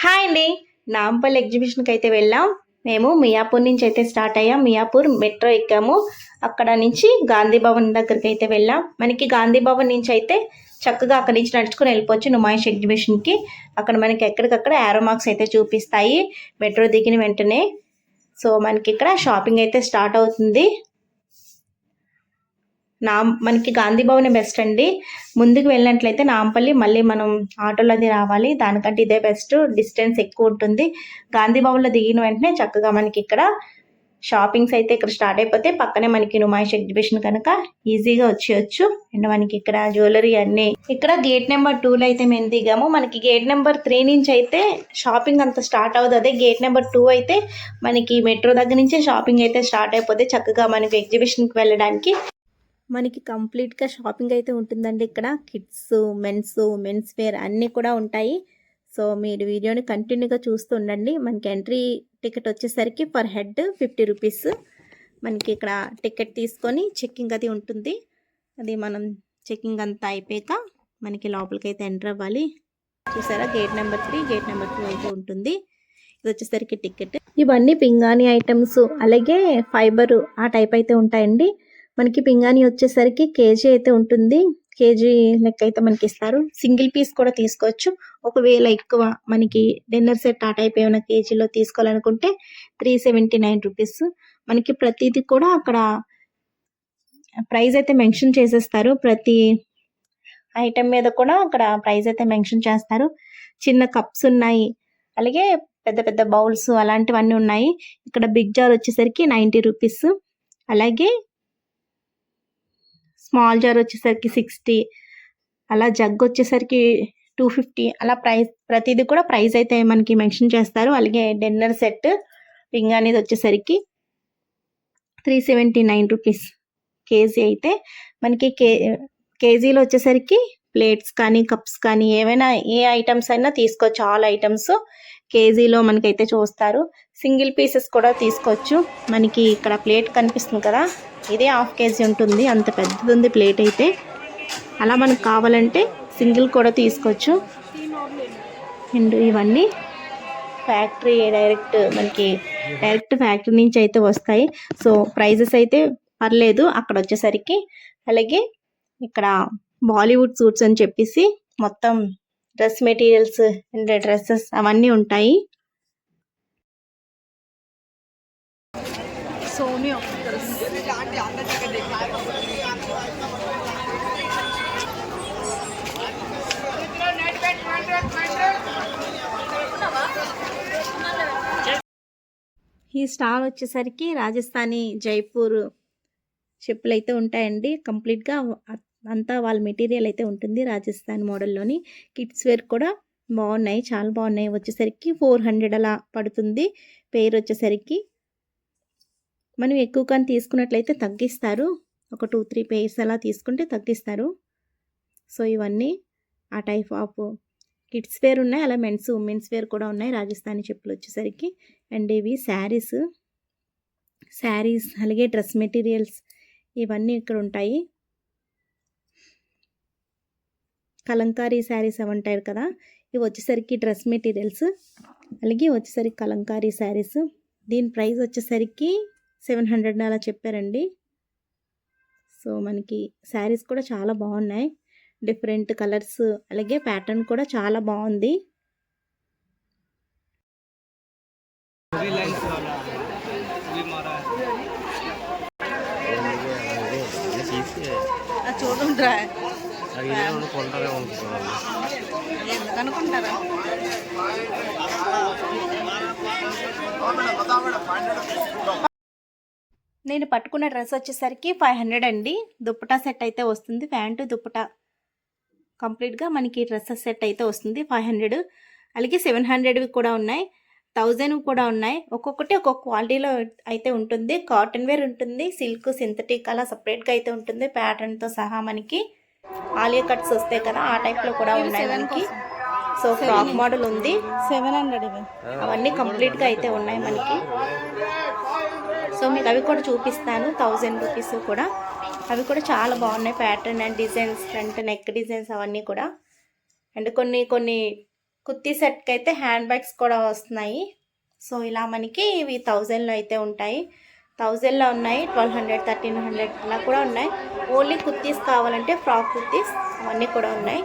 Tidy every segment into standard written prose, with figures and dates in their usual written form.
Hi అండి, నాంపల్లి ఎగ్జిబిషన్కి అయితే వెళ్ళాం. మేము మియాపూర్ నుంచి అయితే స్టార్ట్ అయ్యాం. మియాపూర్ మెట్రో ఎక్కాము. అక్కడ నుంచి గాంధీ భవన్ దగ్గరికి అయితే వెళ్ళాం. మనకి గాంధీ భవన్ నుంచి అయితే చక్కగా అక్కడి నుంచి నడుచుకుని వెళ్ళిపోవచ్చు నుమాయిష్ ఎగ్జిబిషన్కి. అక్కడ మనకి ఎక్కడికక్కడ యారో మార్క్స్ అయితే చూపిస్తాయి మెట్రో దిగిన వెంటనే. సో మనకి ఇక్కడ షాపింగ్ అయితే స్టార్ట్ అవుతుంది. మనకి గాంధీ భవన్ బెస్ట్ అండి. ముందుకు వెళ్ళినట్లయితే నాంపల్లి మళ్ళీ మనం ఆటోలో అది రావాలి. దానికంటే ఇదే బెస్ట్, డిస్టెన్స్ ఎక్కువ ఉంటుంది. గాంధీ భవన్లో దిగిన వెంటనే చక్కగా మనకి ఇక్కడ షాపింగ్స్ అయితే ఇక్కడ స్టార్ట్ అయిపోతే పక్కనే మనకి నుమాయిష్ ఎగ్జిబిషన్ కనుక ఈజీగా వచ్చేయచ్చు. అండ్ మనకి ఇక్కడ జ్యువెలరీ అన్నీ ఇక్కడ గేట్ నెంబర్ 2లో అయితే మేము దిగాము. మనకి గేట్ నెంబర్ 3 నుంచి అయితే షాపింగ్ అంత స్టార్ట్ అవుతుంది. అదే గేట్ నెంబర్ 2 అయితే మనకి మెట్రో దగ్గర నుంచే షాపింగ్ అయితే స్టార్ట్ అయిపోతే చక్కగా మనకి ఎగ్జిబిషన్కి వెళ్ళడానికి మనకి కంప్లీట్గా షాపింగ్ అయితే ఉంటుందండి. ఇక్కడ కిడ్స్, మెన్స్ వేర్ అన్నీ కూడా ఉంటాయి. సో మీరు వీడియోని కంటిన్యూగా చూస్తూ ఉండండి. మనకి ఎంట్రీ టికెట్ వచ్చేసరికి పర్ హెడ్ 50 రూపీస్. మనకి ఇక్కడ టికెట్ తీసుకొని చెక్కింగ్ అది ఉంటుంది. అది మనం చెక్కింగ్ అంతా అయిపోయాక మనకి లోపలికి అయితే ఎంటర్ అవ్వాలి. చూసారా, గేట్ నెంబర్ 3, గేట్ నెంబర్ 2 అయితే ఉంటుంది. ఇది వచ్చేసరికి టికెట్. ఇవన్నీ పింగాణి ఐటమ్స్, అలాగే ఫైబర్ ఆ టైప్ అయితే ఉంటాయండి. మనకి పింగాణి వచ్చేసరికి కేజీ అయితే ఉంటుంది. కేజీ లెక్క అయితే మనకి ఇస్తారు. సింగిల్ పీస్ కూడా తీసుకోవచ్చు. ఒకవేళ ఎక్కువ మనకి డిన్నర్ సెట్ ఆ టైప్ ఏమైనా కేజీలో తీసుకోవాలనుకుంటే 379 రూపీస్. మనకి ప్రతిదీ కూడా అక్కడ ప్రైస్ అయితే మెన్షన్ చేసేస్తారు. ప్రతి ఐటెం మీద కూడా అక్కడ ప్రైస్ అయితే మెన్షన్ చేస్తారు. చిన్న కప్స్ ఉన్నాయి, అలాగే పెద్ద పెద్ద బౌల్స్ అలాంటివన్నీ ఉన్నాయి. ఇక్కడ బిగ్ జార్ వచ్చేసరికి 90 రూపీస్, అలాగే స్మాల్ జార్ వచ్చేసరికి 60, అలా జగ్ వచ్చేసరికి 250. అలా ప్రైస్ ప్రతిదీ కూడా ప్రైస్ అయితే మనకి మెన్షన్ చేస్తారు. అలాగే డిన్నర్ సెట్ పింగాణిది వచ్చేసరికి 379 రూపీస్ కేజీ. అయితే మనకి కేజీలో వచ్చేసరికి ప్లేట్స్ కానీ కప్స్ కానీ ఏవైనా ఏ ఐటమ్స్ అయినా తీసుకోవచ్చు. ఆల్ ఐటమ్స్ కేజీలో మనకైతే చూస్తారు. సింగిల్ పీసెస్ కూడా తీసుకోవచ్చు. మనకి ఇక్కడ ప్లేట్ కనిపిస్తుంది కదా, ఇదే 1/2 కేజీ ఉంటుంది. అంత పెద్దది ఉంది ప్లేట్ అయితే. అలా మనకు కావాలంటే సింగిల్ కూడా తీసుకోవచ్చు. అండ్ ఇవన్నీ ఫ్యాక్టరీ మనకి డైరెక్ట్ ఫ్యాక్టరీ నుంచి అయితే వస్తాయి. సో ప్రైజెస్ అయితే పర్లేదు అక్కడ వచ్చేసరికి. అలాగే ఇక్కడ బాలీవుడ్ సూట్స్ అని చెప్పేసి మొత్తం డ్రెస్ మెటీరియల్స్ అండ్ డ్రెస్సెస్ అవన్నీ ఉంటాయి. Sony opticals. ఈ స్టాల్ వచ్చేసరికి రాజస్థానీ జైపూర్ చెప్పులు అయితే ఉంటాయండి. కంప్లీట్గా అంతా వాళ్ళ మెటీరియల్ అయితే ఉంటుంది రాజస్థాన్ మోడల్లోని. కిడ్స్ వేర్ కూడా బాగున్నాయి, చాలా బాగున్నాయి. వచ్చేసరికి 400 అలా పడుతుంది పేరు వచ్చేసరికి. మనం ఎక్కువ కానీ తీసుకున్నట్లయితే తగ్గిస్తారు. ఒక 2-3 పేర్స్ అలా తీసుకుంటే తగ్గిస్తారు. సో ఇవన్నీ ఆ టైప్ ఆఫ్ కిడ్స్ వేర్ ఉన్నాయి, అలా ఉమెన్స్ వేర్ కూడా ఉన్నాయి రాజస్థానీ చెప్పులు వచ్చేసరికి. అండ్ ఇవి శారీస్, అలాగే డ్రెస్ మెటీరియల్స్ ఇవన్నీ ఇక్కడ ఉంటాయి. కలంకారీ శారీస్ అవి ఉంటాయి కదా, ఇవి వచ్చేసరికి డ్రెస్ మెటీరియల్స్. అలాగే వచ్చేసరికి కలంకారీ శారీస్. దీని ప్రైస్ వచ్చేసరికి 700 అలా చెప్పారండి. సో మనకి శారీస్ కూడా చాలా బాగున్నాయి, డిఫరెంట్ కలర్స్, అలాగే ప్యాటర్న్ కూడా చాలా బాగుంది. చూడండి ఎందుకనుకుంటారా. నేను పట్టుకున్న డ్రెస్ వచ్చేసరికి 500 అండి. దుప్పటా సెట్ అయితే వస్తుంది, ప్యాంటు దుప్పటా కంప్లీట్గా మనకి డ్రెస్సెస్ సెట్ అయితే వస్తుంది 500. అలాగే 700వి కూడా ఉన్నాయి, 1000 కూడా ఉన్నాయి. ఒక్కొక్కటి ఒక్కొక్క క్వాలిటీలో అయితే ఉంటుంది. కాటన్ వేర్ ఉంటుంది, సిల్క్, సింథటిక్ అలా సపరేట్గా అయితే ఉంటుంది ప్యాటర్న్తో సహా. మనకి ఆలియా కట్స్ వస్తాయి కదా, ఆ టైప్లో కూడా ఉన్నాయి మనకి. సో ఫ్రాక్ మోడల్ ఉంది 700. అవన్నీ కంప్లీట్గా అయితే ఉన్నాయి మనకి. సో మీకు అవి కూడా చూపిస్తాను, 1000 రూపీస్ కూడా. అవి కూడా చాలా బాగున్నాయి. Pattern and designs, front neck designs అవన్నీ కూడా. అండ్ కొన్ని కొన్ని కుర్తీ సెట్కి అయితే హ్యాండ్ బ్యాగ్స్ కూడా వస్తున్నాయి. సో ఇలా మనకి ఇవి 1000లో అయితే ఉంటాయి. 1000లో ఉన్నాయి, 1200, 1300 అలా కూడా ఉన్నాయి. ఓన్లీ కుర్తీస్ కావాలంటే ఫ్రాక్ కుర్తీస్ అవన్నీ కూడా ఉన్నాయి.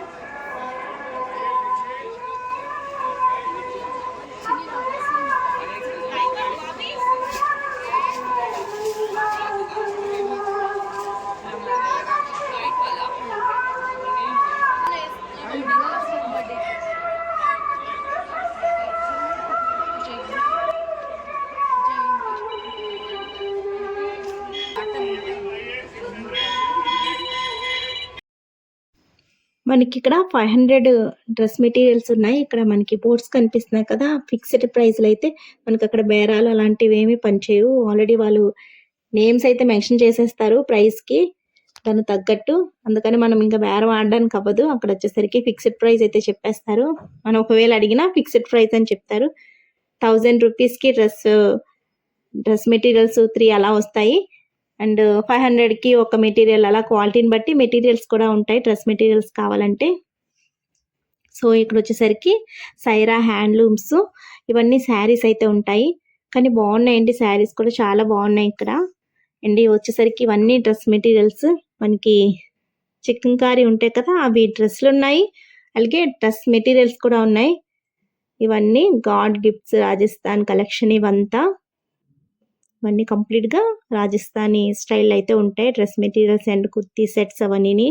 మనకి ఇక్కడ 500 డ్రెస్ మెటీరియల్స్ ఉన్నాయి. ఇక్కడ మనకి బోర్డ్స్ కనిపిస్తున్నాయి కదా, ఫిక్స్డ్ ప్రైస్లు అయితే మనకి అక్కడ బేరాలు అలాంటివి ఏమీ పనిచేయవు. ఆల్రెడీ వాళ్ళు నేమ్స్ అయితే మెన్షన్ చేసేస్తారు ప్రైస్కి దానికి తగ్గట్టు. అందుకని మనం ఇంకా బేరం ఆడడానికి అవ్వదు. అక్కడ వచ్చేసరికి ఫిక్స్డ్ ప్రైస్ అయితే చెప్పేస్తారు. మనం ఒకవేళ అడిగినా ఫిక్స్డ్ ప్రైస్ అని చెప్తారు. 1000 రూపీస్కి డ్రెస్ మెటీరియల్స్ 3 అలా వస్తాయి. అండ్ 500కి ఒక మెటీరియల్, అలా క్వాలిటీని బట్టి మెటీరియల్స్ కూడా ఉంటాయి డ్రెస్ మెటీరియల్స్ కావాలంటే. సో ఇక్కడ వచ్చేసరికి సైరా హ్యాండ్లూమ్స్ ఇవన్నీ శారీస్ అయితే ఉంటాయి. కానీ బాగున్నాయండి, శారీస్ కూడా చాలా బాగున్నాయి ఇక్కడ. అండ్ వచ్చేసరికి ఇవన్నీ డ్రెస్ మెటీరియల్స్, మనకి చికెన్ కారీ ఉంటాయి కదా అవి డ్రెస్లు ఉన్నాయి, అలాగే డ్రెస్ మెటీరియల్స్ కూడా ఉన్నాయి. ఇవన్నీ గాడ్ గిఫ్ట్స్ రాజస్థాన్ కలెక్షన్. ఇవన్నీ కంప్లీట్గా రాజస్థానీ స్టైల్ అయితే ఉంటాయి dress materials and kurti sets అవన్నీ.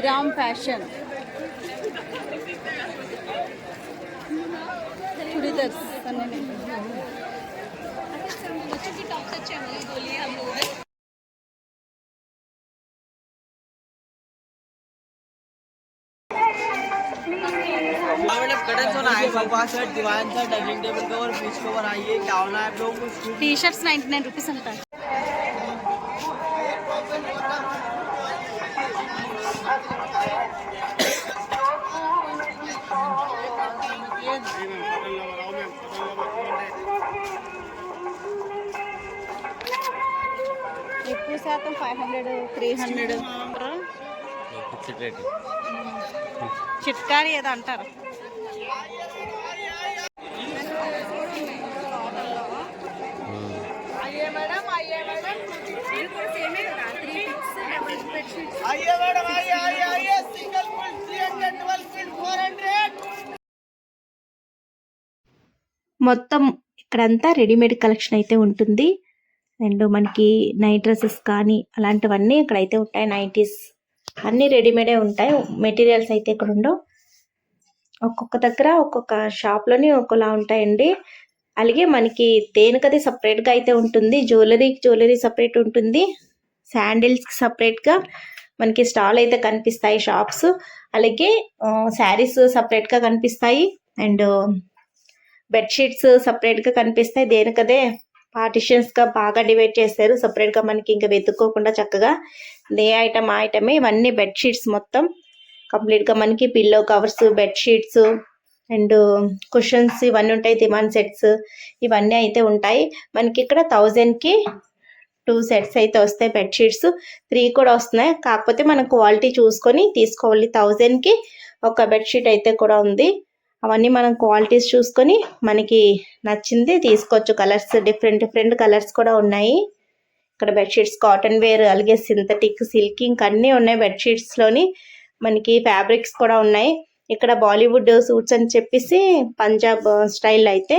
రామ్ ఫ్యాషన్ చుడిదార్స్ అన్నీ టీ షర్ట్స్ 99 రూపీస్ అంటారు. ఎక్కువ శాతం 500, 300 చిట్కారి ఏదో అంటారు. మొత్తం ఇక్కడంతా రెడీమేడ్ కలెక్షన్ అయితే ఉంటుంది. అండ్ మనకి నైట్ డ్రెస్సెస్ కానీ అలాంటివన్నీ ఇక్కడైతే ఉంటాయి. నైటీస్ అన్నీ రెడీమేడే ఉంటాయి. మెటీరియల్స్ అయితే ఇక్కడ ఉండవు. ఒక్కొక్క దగ్గర ఒక్కొక్క షాప్లోని ఒక్కోలా ఉంటాయండి. అలాగే మనకి దేనికది సపరేట్గా అయితే ఉంటుంది. జ్యువెలరీ సపరేట్ ఉంటుంది. శాండిల్స్కి సపరేట్గా మనకి స్టాల్ అయితే కనిపిస్తాయి షాప్స్. అలాగే శారీస్ సపరేట్గా కనిపిస్తాయి. అండ్ బెడ్షీట్స్ సపరేట్గా కనిపిస్తాయి. దేనికదే పార్టిషన్స్గా బాగా డివైడ్ చేస్తారు సపరేట్గా. మనకి ఇంకా వెతుక్కోకుండా చక్కగా ఏ ఐటమ్ ఆ ఐటమే. ఇవన్నీ బెడ్షీట్స్ మొత్తం కంప్లీట్గా మనకి pillow covers, bedsheets and cushions ఇవన్నీ ఉంటాయి. దివాన్ సెట్స్ ఇవన్నీ అయితే ఉంటాయి. మనకి ఇక్కడ 1000కి 2 సెట్స్ అయితే వస్తాయి. బెడ్షీట్స్ 3 కూడా వస్తున్నాయి. కాకపోతే మనం క్వాలిటీ చూసుకొని తీసుకోవాలి. 1000కి ఒక బెడ్షీట్ అయితే కూడా ఉంది. అవన్నీ మనం క్వాలిటీస్ చూసుకొని మనకి నచ్చింది తీసుకోవచ్చు. కలర్స్ డిఫరెంట్ కలర్స్ కూడా ఉన్నాయి. ఇక్కడ బెడ్షీట్స్ కాటన్ వేర్, అలాగే సింథటిక్, సిల్క్ ఇంకా అన్నీ ఉన్నాయి. బెడ్షీట్స్లోని మనకి ఫ్యాబ్రిక్స్ కూడా ఉన్నాయి. ఇక్కడ బాలీవుడ్ సూట్స్ అని చెప్పేసి పంజాబ్ స్టైల్ అయితే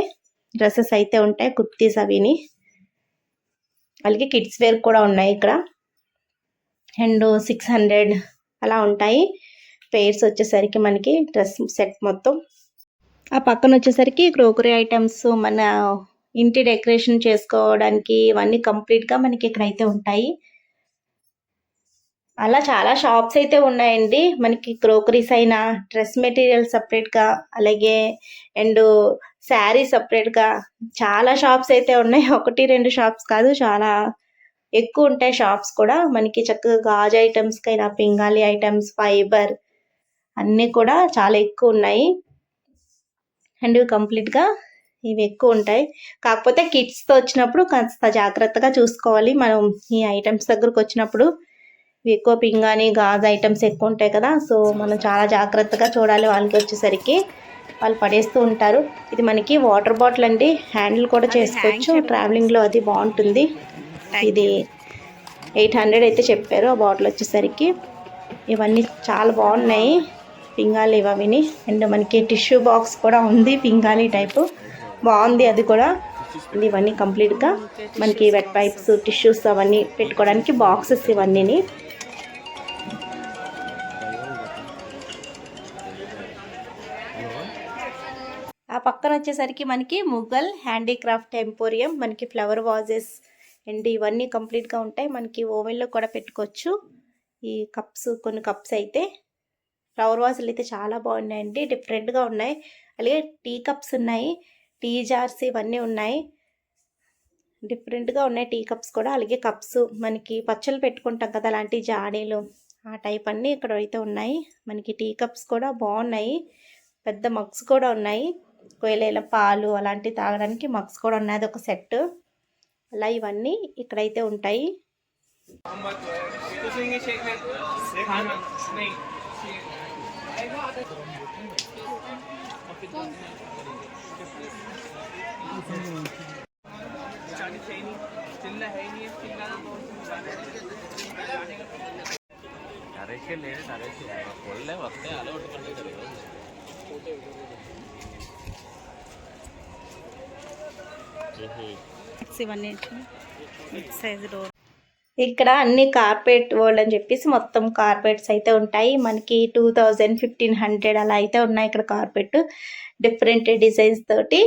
డ్రెస్సెస్ అయితే ఉంటాయి, కుర్తీస్ అవిని. అలాగే కిడ్స్ వేర్ కూడా ఉన్నాయి ఇక్కడ. అండ్ 600 అలా ఉంటాయి పేర్స్ వచ్చేసరికి మనకి డ్రెస్ సెట్ మొత్తం. ఆ పక్కన వచ్చేసరికి క్రోకరీ ఐటమ్స్, మన ఇంటి డెకరేషన్ చేసుకోవడానికి ఇవన్నీ కంప్లీట్గా మనకి ఇక్కడైతే ఉంటాయి. అలా చాలా షాప్స్ అయితే ఉన్నాయండి. మనకి క్రోకరీస్ అయినా, డ్రెస్ మెటీరియల్ సపరేట్గా, అలాగే అండ్ శారీ సపరేట్గా చాలా షాప్స్ అయితే ఉన్నాయి. 1-2 షాప్స్ కాదు, చాలా ఎక్కువ ఉంటాయి షాప్స్ కూడా. మనకి చక్కగా గాజు ఐటమ్స్కైనా, పింగాలి ఐటమ్స్, ఫైబర్ అన్నీ కూడా చాలా ఎక్కువ ఉన్నాయి. అండ్ ఇవి కంప్లీట్గా ఇవి ఎక్కువ ఉంటాయి. కాకపోతే కిడ్స్తో వచ్చినప్పుడు కాస్త జాగ్రత్తగా చూసుకోవాలి. మనం ఈ ఐటమ్స్ దగ్గరకు వచ్చినప్పుడు ఇవి ఎక్కువ పింగాణి గాజు ఐటమ్స్ ఎక్కువ ఉంటాయి కదా, సో మనం చాలా జాగ్రత్తగా చూడాలి. వాళ్ళకి వచ్చేసరికి వాళ్ళు పడేస్తూ ఉంటారు. ఇది మనకి వాటర్ బాటిల్ అండి, హ్యాండిల్ కూడా చేసుకోవచ్చు. ట్రావెలింగ్లో అది బాగుంటుంది. ఇది 800 అయితే చెప్పారు ఆ బాటిల్ వచ్చేసరికి. ఇవన్నీ చాలా బాగున్నాయి పింగాళి ఇవన్నీ. అండ్ మనకి టిష్యూ బాక్స్ కూడా ఉంది పింగాళి టైపు, బాగుంది అది కూడా. ఇవన్నీ కంప్లీట్గా మనకి వెట్ పైప్స్, టిష్యూస్ అవన్నీ పెట్టుకోవడానికి బాక్సెస్ ఇవన్నీ. ఆ పక్కన వచ్చేసరికి మనకి ముఘల్ హ్యాండీక్రాఫ్ట్ ఎంపోరియం, మనకి ఫ్లవర్ వాజెస్ అండ్ ఇవన్నీ కంప్లీట్గా ఉంటాయి. మనకి ఓవెన్లో కూడా పెట్టుకోవచ్చు. ఈ కప్స్, కొన్ని కప్స్ అయితే ఫ్లవర్ వాజులు అయితే చాలా బాగున్నాయండి, డిఫరెంట్గా ఉన్నాయి. అలాగే టీ కప్స్ ఉన్నాయి, టీ జార్స్ ఇవన్నీ ఉన్నాయి, డిఫరెంట్గా ఉన్నాయి టీ కప్స్ కూడా. అలాగే కప్స్ మనకి పచ్చళ్ళు పెట్టుకుంటాం కదా అలాంటి జాడీలు, ఆ టైప్ అన్నీ ఇక్కడ అయితే ఉన్నాయి. మనకి టీ కప్స్ కూడా బాగున్నాయి, పెద్ద మగ్స్ కూడా ఉన్నాయి. ఒకవేళ పాలు అలాంటివి తాగడానికి మగ్స్ కూడా ఉన్నాయి, అది ఒక సెట్. అలా ఇవన్నీ ఇక్కడైతే ఉంటాయి. ఇవన్నీ సైజ్ డోర్. ఇక్కడ అన్ని కార్పెట్ వరల్డ్ అని చెప్పేసి మొత్తం కార్పెట్స్ అయితే ఉంటాయి. మనకి 2000, 1500 అలా అయితే ఉన్నాయి ఇక్కడ కార్పెట్. డిఫరెంట్ డిజైన్స్ తోటి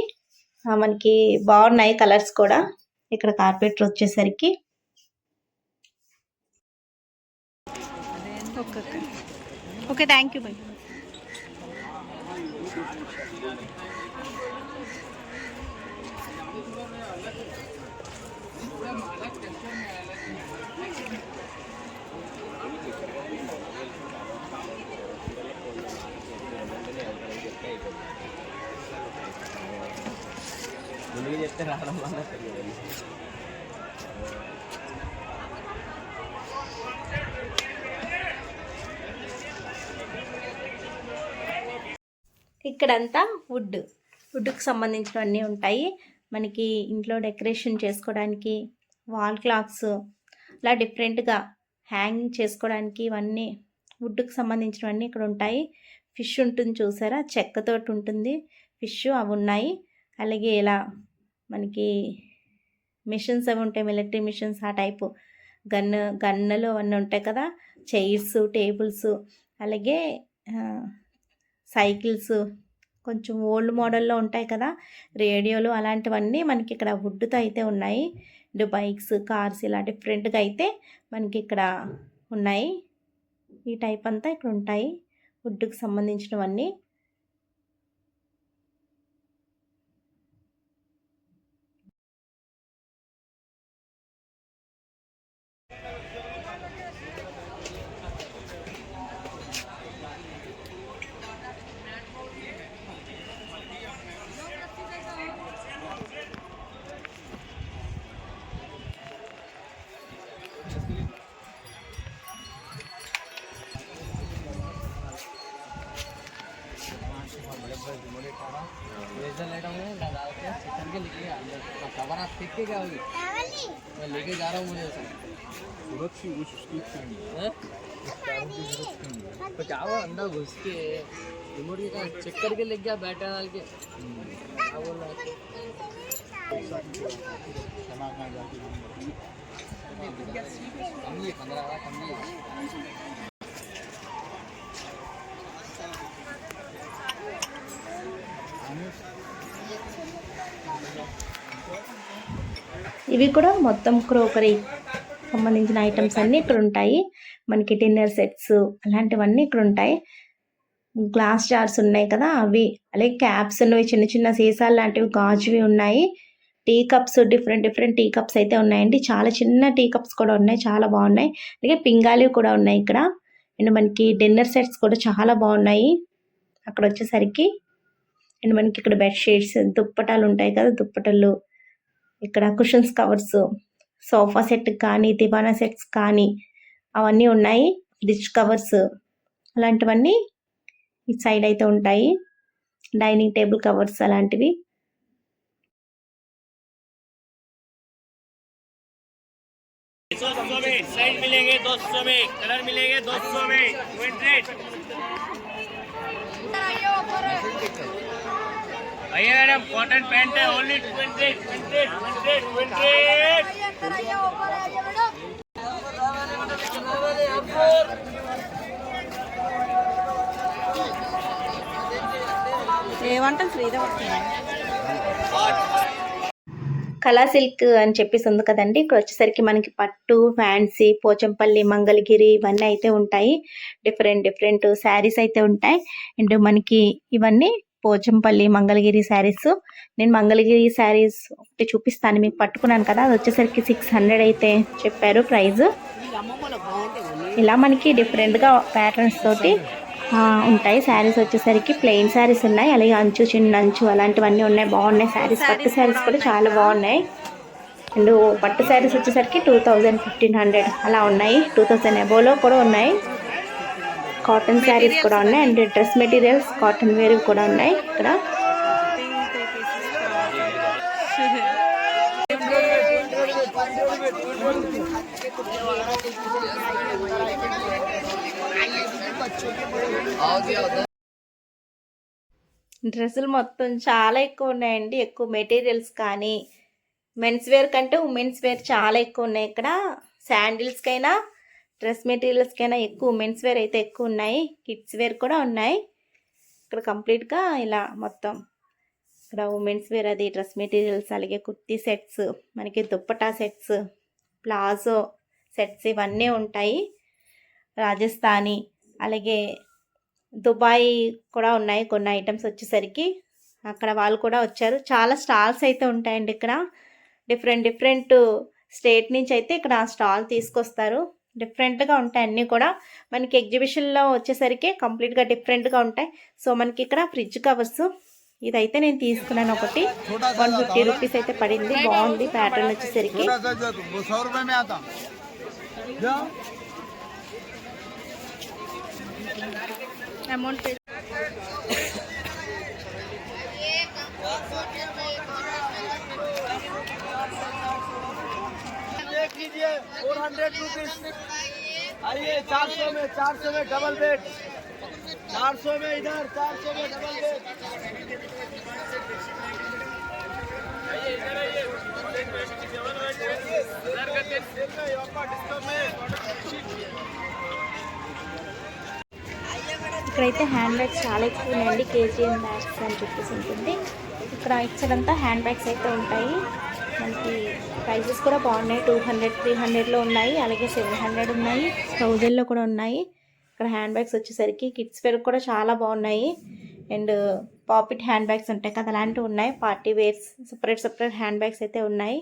మనకి బాగున్నాయి కలర్స్ కూడా ఇక్కడ కార్పెట్ వచ్చేసరికి. Okay thank you bye. చెప్తే రావడం వల్ల ఇక్కడంతా వుడ్కి సంబంధించినవన్నీ ఉంటాయి. మనకి ఇంట్లో డెకరేషన్ చేసుకోవడానికి వాల్ క్లాక్స్, అలా డిఫరెంట్గా హ్యాంగింగ్ చేసుకోవడానికి ఇవన్నీ వుడ్కి సంబంధించినవన్నీ ఇక్కడ ఉంటాయి. ఫిష్ ఉంటుంది చూసారా, చెక్కతోటి ఉంటుంది ఫిష్, అవి ఉన్నాయి. అలాగే ఇలా మనకి మిషన్స్ అవి ఉంటాయి, మిలిటరీ మిషన్స్ ఆ టైపు, గన్నులు అవన్నీ ఉంటాయి కదా, చైర్స్, టేబుల్స్, అలాగే సైకిల్స్, కొంచెం ఓల్డ్ మోడల్లో ఉంటాయి కదా రేడియోలు, అలాంటివన్నీ మనకి ఇక్కడ వుడ్తో అయితే ఉన్నాయి. బైక్స్, కార్స్ ఇలా డిఫరెంట్గా అయితే మనకి ఇక్కడ ఉన్నాయి. ఈ టైప్ అంతా ఇక్కడ ఉంటాయి వుడ్కి సంబంధించినవన్నీ. लेके जा रहा हूँ मुझे जाओ अंदर घुस के रिमोट के चेक करके लेके गया बैटरी डाल के क्या बोल रहा है 15 कम ఇవి కూడా మొత్తం క్రోకరీ సంబంధించిన ఐటమ్స్ అన్నీ ఇక్కడ ఉంటాయి. మనకి డిన్నర్ సెట్స్ అలాంటివన్నీ ఇక్కడ ఉంటాయి. గ్లాస్ జార్స్ ఉన్నాయి కదా అవి, అలాగే క్యాప్స్ ఉన్నవి, చిన్న చిన్న సీసాలు లాంటివి గాజువి ఉన్నాయి. Tea cups, different tea cups అయితే ఉన్నాయండి. చాలా చిన్న టీ కప్స్ కూడా ఉన్నాయి, చాలా బాగున్నాయి. అలాగే పింగాళి కూడా ఉన్నాయి ఇక్కడ. అండ్ మనకి డిన్నర్ సెట్స్ కూడా చాలా బాగున్నాయి అక్కడ వచ్చేసరికి. అండ్ మనకి ఇక్కడ బెడ్షీట్స్, దుప్పటాలు ఉంటాయి కదా, దుప్పటాలు, ఇక్కడ కుషన్స్ కవర్స్, సోఫా సెట్ కానీ దివానా సెట్స్ కానీ అవన్నీ ఉన్నాయి. ఫ్రిడ్జ్ కవర్స్ అలాంటివన్నీ ఈ సైడ్ అయితే ఉంటాయి. డైనింగ్ టేబుల్ కవర్స్ అలాంటివి. साइड मिलेंगे 200 में, कलर मिलेंगे 200 में, 200। भैया मैडम कॉटन पैंट है ओनली 20। ఏమంటారు శ్రీదేవి వస్తుంది. కళా సిల్క్ అని చెప్పేసి ఉంది కదండి. ఇక్కడ వచ్చేసరికి మనకి పట్టు, ఫ్యాన్సీ, పోచంపల్లి, మంగళగిరి ఇవన్నీ అయితే ఉంటాయి. డిఫరెంట్ శారీస్ అయితే ఉంటాయి. అండ్ మనకి ఇవన్నీ పోచంపల్లి, మంగళగిరి శారీస్. నేను మంగళగిరి శారీస్ ఒకటి చూపిస్తాను మీకు. పట్టుకున్నాను కదా, అది వచ్చేసరికి 600 అయితే చెప్పారు ప్రైస్. ఇలా మనకి డిఫరెంట్గా ప్యాటర్న్స్ తోటి ఉంటాయి. శారీస్ వచ్చేసరికి ప్లెయిన్ శారీస్ ఉన్నాయి, అలాగే అంచు, చిన్న అంచు అలాంటివన్నీ ఉన్నాయి. బాగున్నాయి శారీస్. పట్టు శారీస్ కూడా చాలా బాగున్నాయి. అండ్ పట్టు శారీస్ వచ్చేసరికి 2000-1500 అలా ఉన్నాయి. 2000 అబోవ్లో కూడా ఉన్నాయి. కాటన్ శారీస్ కూడా ఉన్నాయి. And dress materials, cotton wear కూడా ఉన్నాయి ఇక్కడ. డ్రెస్సులు మొత్తం చాలా ఎక్కువ ఉన్నాయండి. ఎక్కువ మెటీరియల్స్ కానీ మెన్స్ వేర్ కంటే ఉమెన్స్ వేర్ చాలా ఎక్కువ ఉన్నాయి ఇక్కడ. శాండిల్స్కైనా డ్రెస్ మెటీరియల్స్కైనా ఎక్కువ ఉమెన్స్ వేర్ అయితే ఎక్కువ ఉన్నాయి. కిడ్స్ వేర్ కూడా ఉన్నాయి ఇక్కడ. కంప్లీట్గా ఇలా మొత్తం ఇక్కడ ఉమెన్స్ వేర్, అది డ్రెస్ మెటీరియల్స్, అలాగే కుర్తీ సెట్స్, మనకి దుప్పటా సెట్స్, ప్లాజో సెట్స్ ఇవన్నీ ఉంటాయి. రాజస్థానీ, అలాగే దుబాయ్ కూడా ఉన్నాయి కొన్ని ఐటమ్స్ వచ్చేసరికి. అక్కడ వాళ్ళు కూడా వచ్చారు. చాలా స్టాల్స్ అయితే ఉంటాయండి ఇక్కడ. డిఫరెంట్ స్టేట్ నుంచి అయితే ఇక్కడ స్టాల్ తీసుకొస్తారు. డిఫరెంట్గా ఉంటాయి అన్నీ కూడా. మనకి ఎగ్జిబిషన్లో వచ్చేసరికి కంప్లీట్గా డిఫరెంట్గా ఉంటాయి. సో మనకి ఇక్కడ ఫ్రిడ్జ్ కవర్స్ ఇదైతే నేను తీసుకున్నాను ఒకటి. 150 రూపీస్ అయితే పడింది. బాగుంది ప్యాటర్న్ వచ్చేసరికి. అమౌంట్ పే कीजिए 400 रुपीज। आइए 400 में डबल बेड, 400 में इधर, 400 में डबल बेड। आइए इधर आइए, इधर का सेल में ऑफर डिस्काउंट में। ఇక్కడైతే హ్యాండ్ బ్యాగ్స్ చాలా ఎక్కువ ఉన్నాయండి. కేజీఎం బ్యాగ్స్ అని చెప్పేసి ఉంటుంది ఇక్కడ. ఇక్కడంతా హ్యాండ్ బ్యాగ్స్ అయితే ఉంటాయి. మనకి ప్రైజెస్ కూడా బాగున్నాయి. 200-300లో ఉన్నాయి, అలాగే 700 ఉన్నాయి, 1000లో కూడా ఉన్నాయి. ఇక్కడ హ్యాండ్ బ్యాగ్స్ వచ్చేసరికి కిడ్స్ వేర్ కూడా చాలా బాగున్నాయి. అండ్ పాకెట్ హ్యాండ్ బ్యాగ్స్ ఉంటాయి కదా, అలాంటివి ఉన్నాయి. Party wears separate handbags అయితే ఉన్నాయి.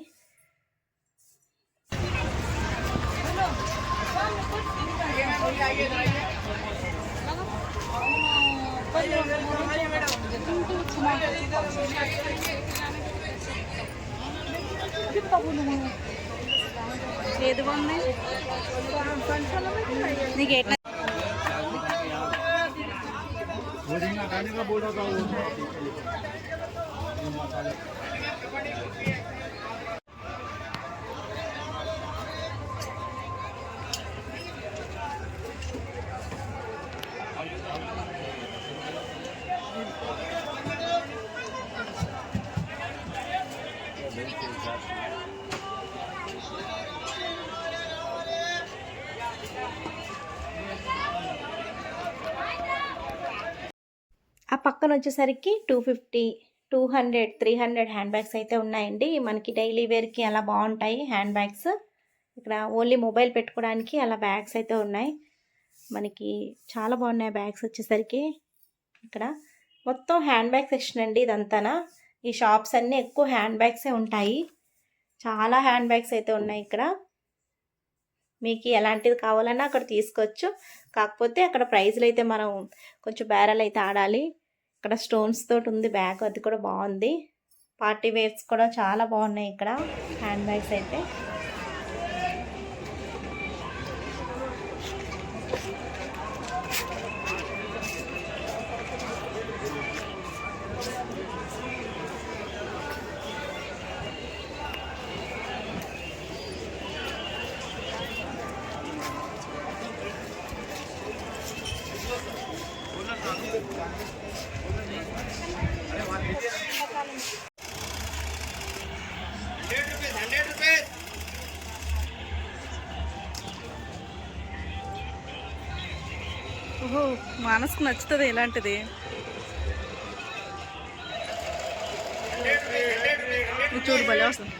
ఏది బాగున్నాయి నీకు? ఎట్లా ఆ పక్కన వచ్చేసరికి 250, 200, 300 హ్యాండ్ బ్యాగ్స్ అయితే ఉన్నాయండి. మనకి డైలీ వేర్కి అలా బాగుంటాయి హ్యాండ్ బ్యాగ్స్. ఇక్కడ ఓన్లీ మొబైల్ పెట్టుకోవడానికి అలా బ్యాగ్స్ అయితే ఉన్నాయి. మనకి చాలా బాగున్నాయి బ్యాగ్స్ వచ్చేసరికి. ఇక్కడ మొత్తం హ్యాండ్ బ్యాగ్ సెక్షన్ అండి ఇదంతానా. ఈ షాప్స్ అన్నీ ఎక్కువ హ్యాండ్ బ్యాగ్సే ఉంటాయి. చాలా హ్యాండ్ బ్యాగ్స్ అయితే ఉన్నాయి ఇక్కడ. మీకు ఎలాంటిది కావాలన్నా అక్కడ తీసుకోవచ్చు. కాకపోతే అక్కడ ప్రైస్లు అయితే మనం కొంచెం బేరాలు అయితే ఆడాలి. ఇక్కడ స్టోన్స్ తోటి ఉంది బ్యాగ్, అది కూడా బాగుంది. పార్టీ వేర్స్ కూడా చాలా బాగున్నాయి ఇక్కడ హ్యాండ్ బ్యాగ్స్ అయితే. ఓహో, మనసుకు నచ్చుతుంది ఇలాంటిది. ఇది చూడు భలే వస్తుంది.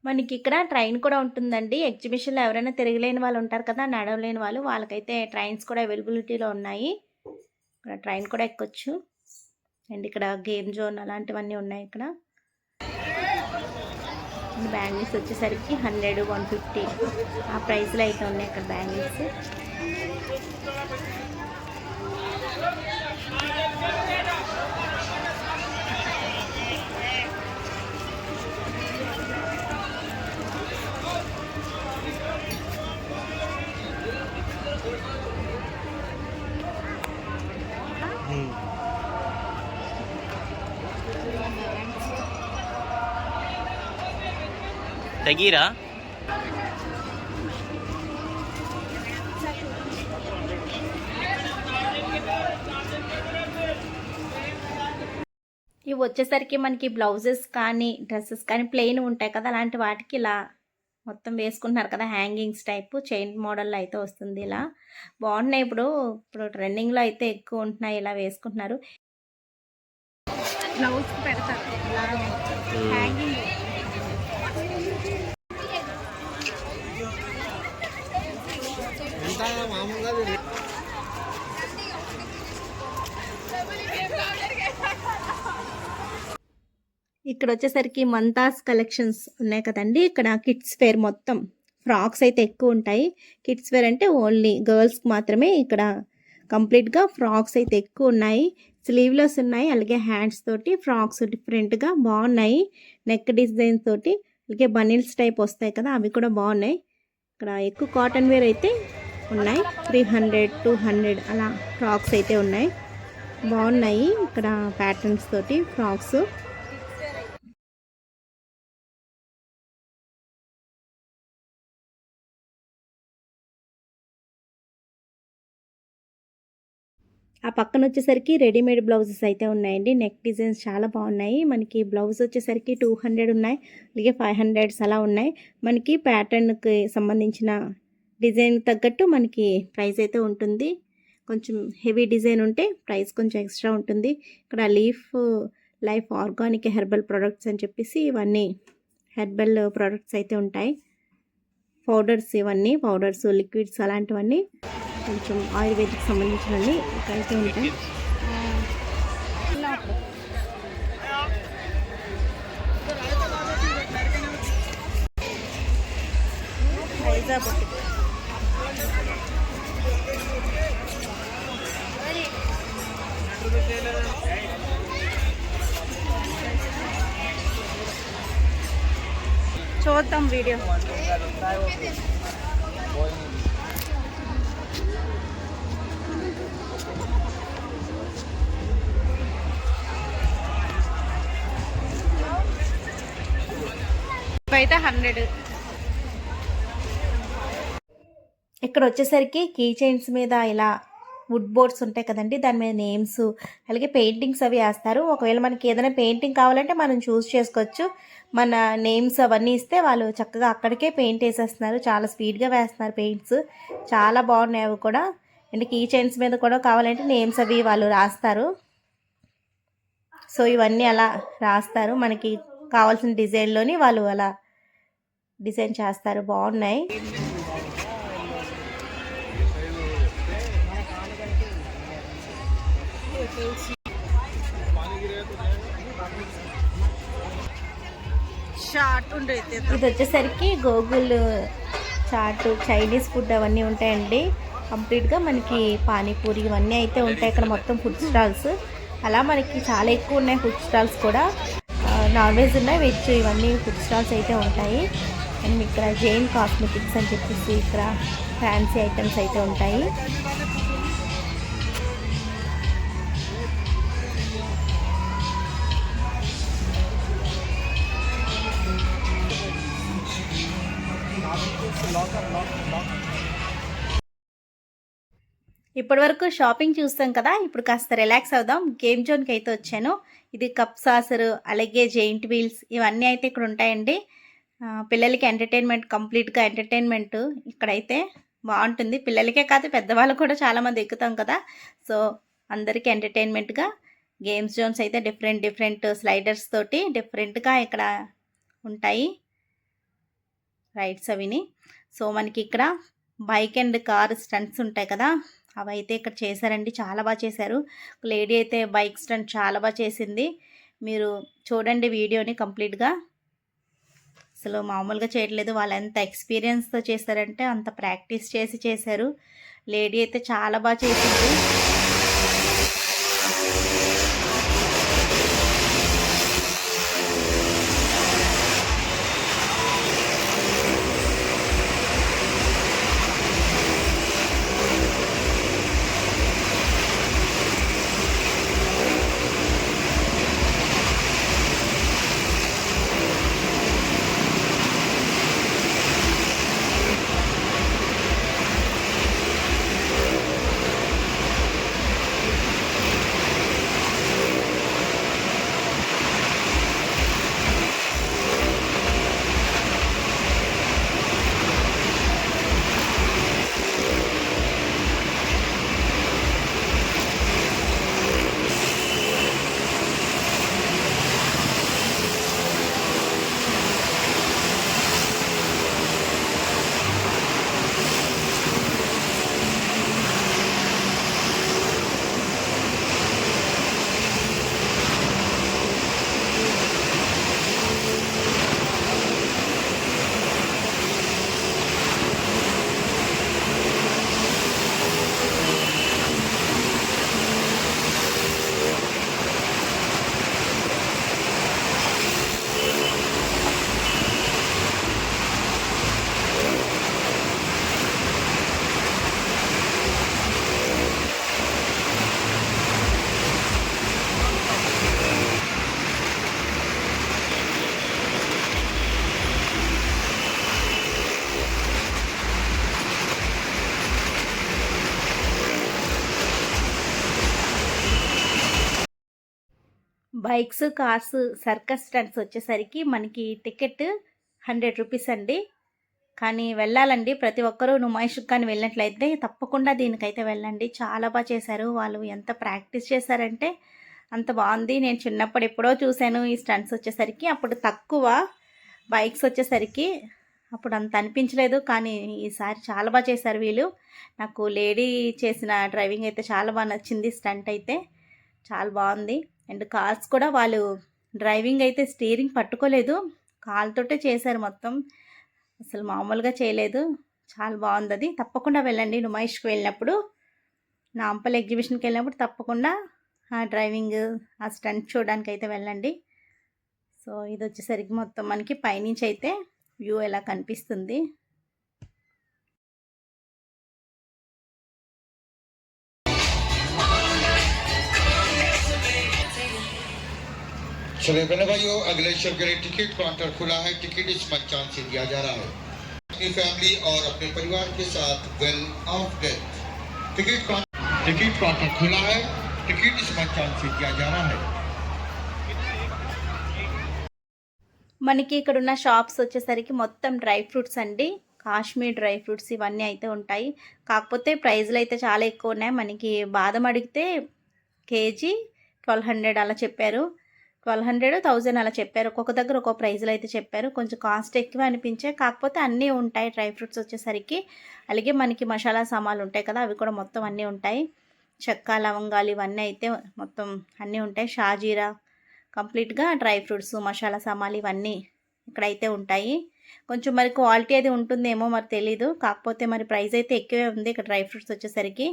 మనకి ఇక్కడ ట్రైన్ కూడా ఉంటుందండి. ఎగ్జిబిషన్లో ఎవరైనా తిరగలేని వాళ్ళు ఉంటారు కదా, నడవలేని వాళ్ళు, వాళ్ళకైతే ట్రైన్స్ కూడా అవైలబిలిటీలో ఉన్నాయి. ఇక్కడ ట్రైన్ కూడా ఎక్కొచ్చు. అండ్ ఇక్కడ గేమ్ జోన్ అలాంటివన్నీ ఉన్నాయి. ఇక్కడ బ్యాంగిల్స్ వచ్చేసరికి 100, 150 ఆ ప్రైస్లో అయితే ఉన్నాయి ఇక్కడ బ్యాంగిల్స్. తగిరా ఇవి వచ్చేసరికి మనకి బ్లౌజెస్ కానీ డ్రెస్సెస్ కానీ ప్లెయిన్ ఉంటాయి కదా, అలాంటి వాటికి ఇలా మొత్తం వేసుకుంటున్నారు కదా, హ్యాంగింగ్స్ టైప్ చైన్ మోడల్లో అయితే వస్తుంది. ఇలా బాగున్నాయి. ఇప్పుడు ట్రెండింగ్లో అయితే ఎక్కువ ఉంటున్నాయి, ఇలా వేసుకుంటున్నారు. బ్లౌజ్ పెడతారు హ్యాంగింగ్. ఇక్కడ వచ్చేసరికి మంతాస్ కలెక్షన్స్ ఉన్నాయి కదండి. ఇక్కడ కిడ్స్ వేర్ మొత్తం ఫ్రాక్స్ అయితే ఎక్కువ ఉంటాయి. కిడ్స్ వేర్ అంటే ఓన్లీ గర్ల్స్కి మాత్రమే. ఇక్కడ కంప్లీట్గా ఫ్రాక్స్ అయితే ఎక్కువ ఉన్నాయి. స్లీవ్లెస్ ఉన్నాయి, అలాగే హ్యాండ్స్ తోటి ఫ్రాక్స్ డిఫరెంట్గా బాగున్నాయి. నెక్ డిజైన్ తోటి, అలాగే బనీల్స్ టైప్ వస్తాయి కదా, అవి కూడా బాగున్నాయి. ఇక్కడ ఎక్కువ కాటన్ వేర్ అయితే ఉన్నాయి. 300, 200 అలా ఫ్రాక్స్ అయితే ఉన్నాయి, బాగున్నాయి. ఇక్కడ ప్యాటర్న్స్ తోటి ఫ్రాక్స్. ఆ పక్కన వచ్చేసరికి రెడీమేడ్ బ్లౌజెస్ అయితే ఉన్నాయండి. నెక్ డిజైన్స్ చాలా బాగున్నాయి. మనకి బ్లౌజ్ వచ్చేసరికి 200 ఉన్నాయి, అలాగే 500 అలా ఉన్నాయి. మనకి ప్యాటర్న్కి సంబంధించిన డిజైన్ తగ్గట్టు మనకి ప్రైస్ అయితే ఉంటుంది. కొంచెం హెవీ డిజైన్ ఉంటే ప్రైస్ కొంచెం ఎక్స్ట్రా ఉంటుంది. ఇక్కడ లైఫ్ ఆర్గానిక్ హెర్బల్ ప్రొడక్ట్స్ అని చెప్పేసి ఇవన్నీ హెర్బల్ ప్రొడక్ట్స్ అయితే ఉంటాయి. పౌడర్స్, ఇవన్నీ పౌడర్స్, లిక్విడ్స్ అలాంటివన్నీ కొంచెం ఆయుర్వేదిక్ సంబంధించినవి ఇక్కడైతే ఉంటాయి. ప్రైస్ పిజ్జా బొట్టి. చూద్దాం వీడియో. అయితే 100. ఇక్కడ వచ్చేసరికి కీ చైన్స్ మీద ఇలా వుడ్ బోర్డ్స్ ఉంటాయి కదండి, దాని మీద నేమ్స్ అలాగే పెయింటింగ్స్ అవి వేస్తారు. ఒకవేళ మనకి ఏదైనా పెయింటింగ్ కావాలంటే మనం చూస్ చేసుకోవచ్చు. మన నేమ్స్ అవన్నీ ఇస్తే వాళ్ళు చక్కగా అక్కడికే పెయింట్ వేసేస్తున్నారు. చాలా స్పీడ్గా వేస్తున్నారు పెయింట్స్, చాలా బాగున్నాయి అవి కూడా. అండ్ కీ చైన్స్ మీద కూడా కావాలంటే నేమ్స్ అవి వాళ్ళు రాస్తారు. సో ఇవన్నీ అలా రాస్తారు, మనకి కావాల్సిన డిజైన్లోని వాళ్ళు అలా డిజైన్ చేస్తారు. బాగున్నాయి. షార్ట్ ఉండే ఇది వచ్చేసరికి గోగుల్ చాట్, చైనీస్ ఫుడ్ అవన్నీ ఉంటాయండి. కంప్లీట్గా మనకి పానీపూరి ఇవన్నీ అయితే ఉంటాయి ఇక్కడ మొత్తం ఫుడ్ స్టాల్స్. అలా మనకి చాలా ఎక్కువ ఉన్నాయి ఫుడ్ స్టాల్స్ కూడా. నాన్ వెజ్ ఉన్నాయి, వెజ్ ఇవన్నీ ఫుడ్ స్టాల్స్ అయితే ఉంటాయి. అండ్ ఇక్కడ జైన్ కాస్మెటిక్స్ అని చెప్పేసి ఇక్కడ ఫ్యాన్సీ ఐటమ్స్ అయితే ఉంటాయి. ఇప్పటి వరకు షాపింగ్ చూస్తాం కదా, ఇప్పుడు కాస్త రిలాక్స్ అవుదాం. గేమ్ జోన్కి అయితే వచ్చాను. ఇది కప్ సాసరు అలాగే జెయింట్ వీల్స్ ఇవన్నీ అయితే ఇక్కడ ఉంటాయండి. పిల్లలకి ఎంటర్టైన్మెంట్, కంప్లీట్గా ఎంటర్టైన్మెంట్ ఇక్కడైతే బాగుంటుంది. పిల్లలకే కాదు పెద్దవాళ్ళు కూడా చాలామంది ఎక్కుతాం కదా, సో అందరికీ ఎంటర్టైన్మెంట్గా గేమ్స్ జోన్స్ అయితే డిఫరెంట్ స్లైడర్స్ తోటి డిఫరెంట్గా ఇక్కడ ఉంటాయి రైడ్స్ అవిని. సో మనకి ఇక్కడ బైక్ అండ్ కార్ స్టంట్స్ ఉంటాయి కదా, అవి అయితే ఇక్కడ చేశారండి. చాలా బాగా చేశారు. లేడీ అయితే బైక్ స్టంట్ చాలా బాగా చేసింది. మీరు చూడండి వీడియోని కంప్లీట్గా. అసలు మామూలుగా చేయట్లేదు, వాళ్ళు ఎంత ఎక్స్పీరియన్స్తో చేశారంటే అంత ప్రాక్టీస్ చేసి చేశారు. లేడీ అయితే చాలా బాగా చేసింది. బైక్స్, కార్స్, సర్కస్ స్టంట్స్ వచ్చేసరికి మనకి టికెట్ 100 రూపీస్ అండి. కానీ వెళ్ళాలండి ప్రతి ఒక్కరూ. నుమాయిషుకి కానీ వెళ్ళినట్లయితే తప్పకుండా దీనికైతే వెళ్ళండి. చాలా బాగా చేశారు వాళ్ళు. ఎంత ప్రాక్టీస్ చేశారంటే అంత బాగుంది. నేను చిన్నప్పుడు ఎప్పుడో చూశాను ఈ స్టంట్స్ వచ్చేసరికి. అప్పుడు తక్కువ బైక్స్ వచ్చేసరికి అప్పుడు అంత అనిపించలేదు, కానీ ఈసారి చాలా బాగా చేశారు వీళ్ళు. నాకు లేడీ చేసిన డ్రైవింగ్ అయితే చాలా బాగా నచ్చింది. స్టంట్ అయితే చాలా బాగుంది. అండ్ కార్స్ కూడా వాళ్ళు డ్రైవింగ్ అయితే స్టీరింగ్ పట్టుకోలేదు, కాలుతోటే చేశారు మొత్తం. అసలు మామూలుగా చేయలేదు, చాలా బాగుంది. అది తప్పకుండా వెళ్ళండి. నుమాయిష్కి వెళ్ళినప్పుడు, నాంపల్లి ఎగ్జిబిషన్కి వెళ్ళినప్పుడు తప్పకుండా ఆ డ్రైవింగ్, ఆ స్టంట్ చూడడానికి అయితే వెళ్ళండి. సో ఇది వచ్చేసరికి మొత్తం మనకి పైనుంచి అయితే వ్యూ ఎలా కనిపిస్తుంది. चलिए बहने भाइयों, अगले शो के लिए टिकट काउंटर खुला है। टिकट इस मंचान से दिया जा रहा है अपनी फैमिली और अपने परिवार के साथ well of death. Ticket counter खुला है। टिकट इस मंचान से दिया जा रहा है। మనకి ఇక్కడ ఉన్న షాప్స్ వచ్చేసరికి మొత్తం డ్రై ఫ్రూట్స్ అండి. కాశ్మీర్ డ్రై ఫ్రూట్స్ ఇవన్నీ అయితే ఉంటాయి. కాకపోతే ప్రైస్లు అయితే చాలా ఎక్కువ ఉన్నాయి. మనకి బాదం అడిగితే కేజీ 1200 అలా చెప్పారు. 1200, 1000 అలా చెప్పారు. ఒక్కొక్క దగ్గర ఒక్కొక్క ప్రైజ్లో అయితే చెప్పారు. కొంచెం కాస్ట్ ఎక్కువ అనిపించాయి. కాకపోతే అన్నీ ఉంటాయి డ్రై ఫ్రూట్స్ వచ్చేసరికి. అలాగే మనకి మసాలా సామాన్లు ఉంటాయి కదా, అవి కూడా మొత్తం అన్నీ ఉంటాయి. చెక్క, లవంగాలు ఇవన్నీ అయితే మొత్తం అన్నీ ఉంటాయి. షాజీరా, కంప్లీట్గా డ్రై ఫ్రూట్స్, మసాలా సామాన్లు ఇవన్నీ ఇక్కడైతే ఉంటాయి. కొంచెం మరి క్వాలిటీ అది ఉంటుందేమో మరి తెలీదు. కాకపోతే మరి ప్రైస్ అయితే ఎక్కువే ఉంది ఇక్కడ డ్రై ఫ్రూట్స్ వచ్చేసరికి.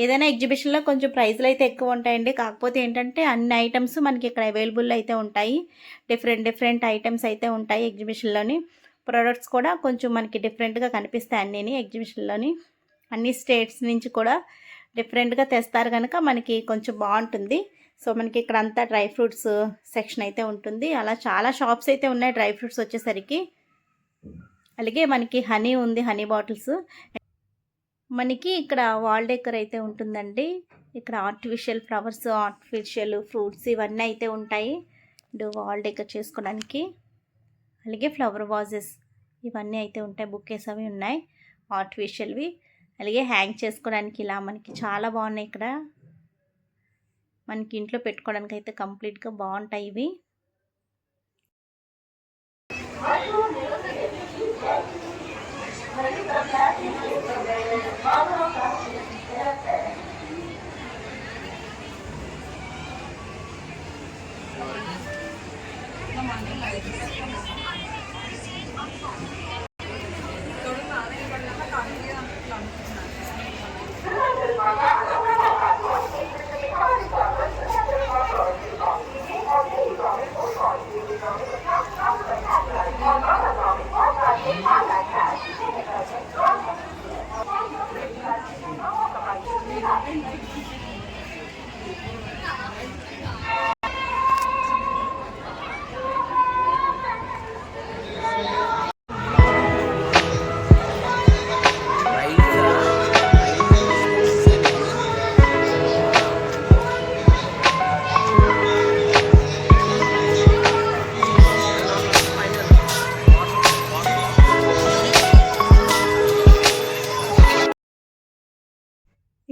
ఏదైనా ఎగ్జిబిషన్లో కొంచెం ప్రైస్లు అయితే ఎక్కువ ఉంటాయండి. కాకపోతే ఏంటంటే అన్ని ఐటమ్స్ మనకి ఇక్కడ అవైలబుల్ అయితే ఉంటాయి. డిఫరెంట్ ఐటమ్స్ అయితే ఉంటాయి ఎగ్జిబిషన్లోని. ప్రోడక్ట్స్ కూడా కొంచెం మనకి డిఫరెంట్గా కనిపిస్తాయి అన్నీ ఎగ్జిబిషన్లోని. అన్ని స్టేట్స్ నుంచి కూడా డిఫరెంట్గా తెస్తారు కనుక మనకి కొంచెం బాగుంటుంది. సో మనకి ఇక్కడ అంతా డ్రై ఫ్రూట్స్ సెక్షన్ అయితే ఉంటుంది. అలా చాలా షాప్స్ అయితే ఉన్నాయి డ్రై ఫ్రూట్స్ వచ్చేసరికి. అలాగే మనకి హనీ ఉంది, హనీ బాటిల్స్. మనకి ఇక్కడ వాల్ డెకర్ అయితే ఉంటుందండి. ఇక్కడ ఆర్టిఫిషియల్ ఫ్లవర్స్, ఆర్టిఫిషియల్ ఫ్రూట్స్ ఇవన్నీ అయితే ఉంటాయి వాల్ డెకర్ చేసుకోవడానికి. అలాగే ఫ్లవర్ వాజెస్ ఇవన్నీ అయితే ఉంటాయి. బుకేస్ అవి ఉన్నాయి ఆర్టిఫిషియల్వి. అలాగే హ్యాంగ్ చేసుకోవడానికి ఇలా మనకి చాలా బాగున్నాయి. ఇక్కడ మనకి ఇంట్లో పెట్టుకోవడానికి అయితే కంప్లీట్గా బాగుంటాయి ఇవి.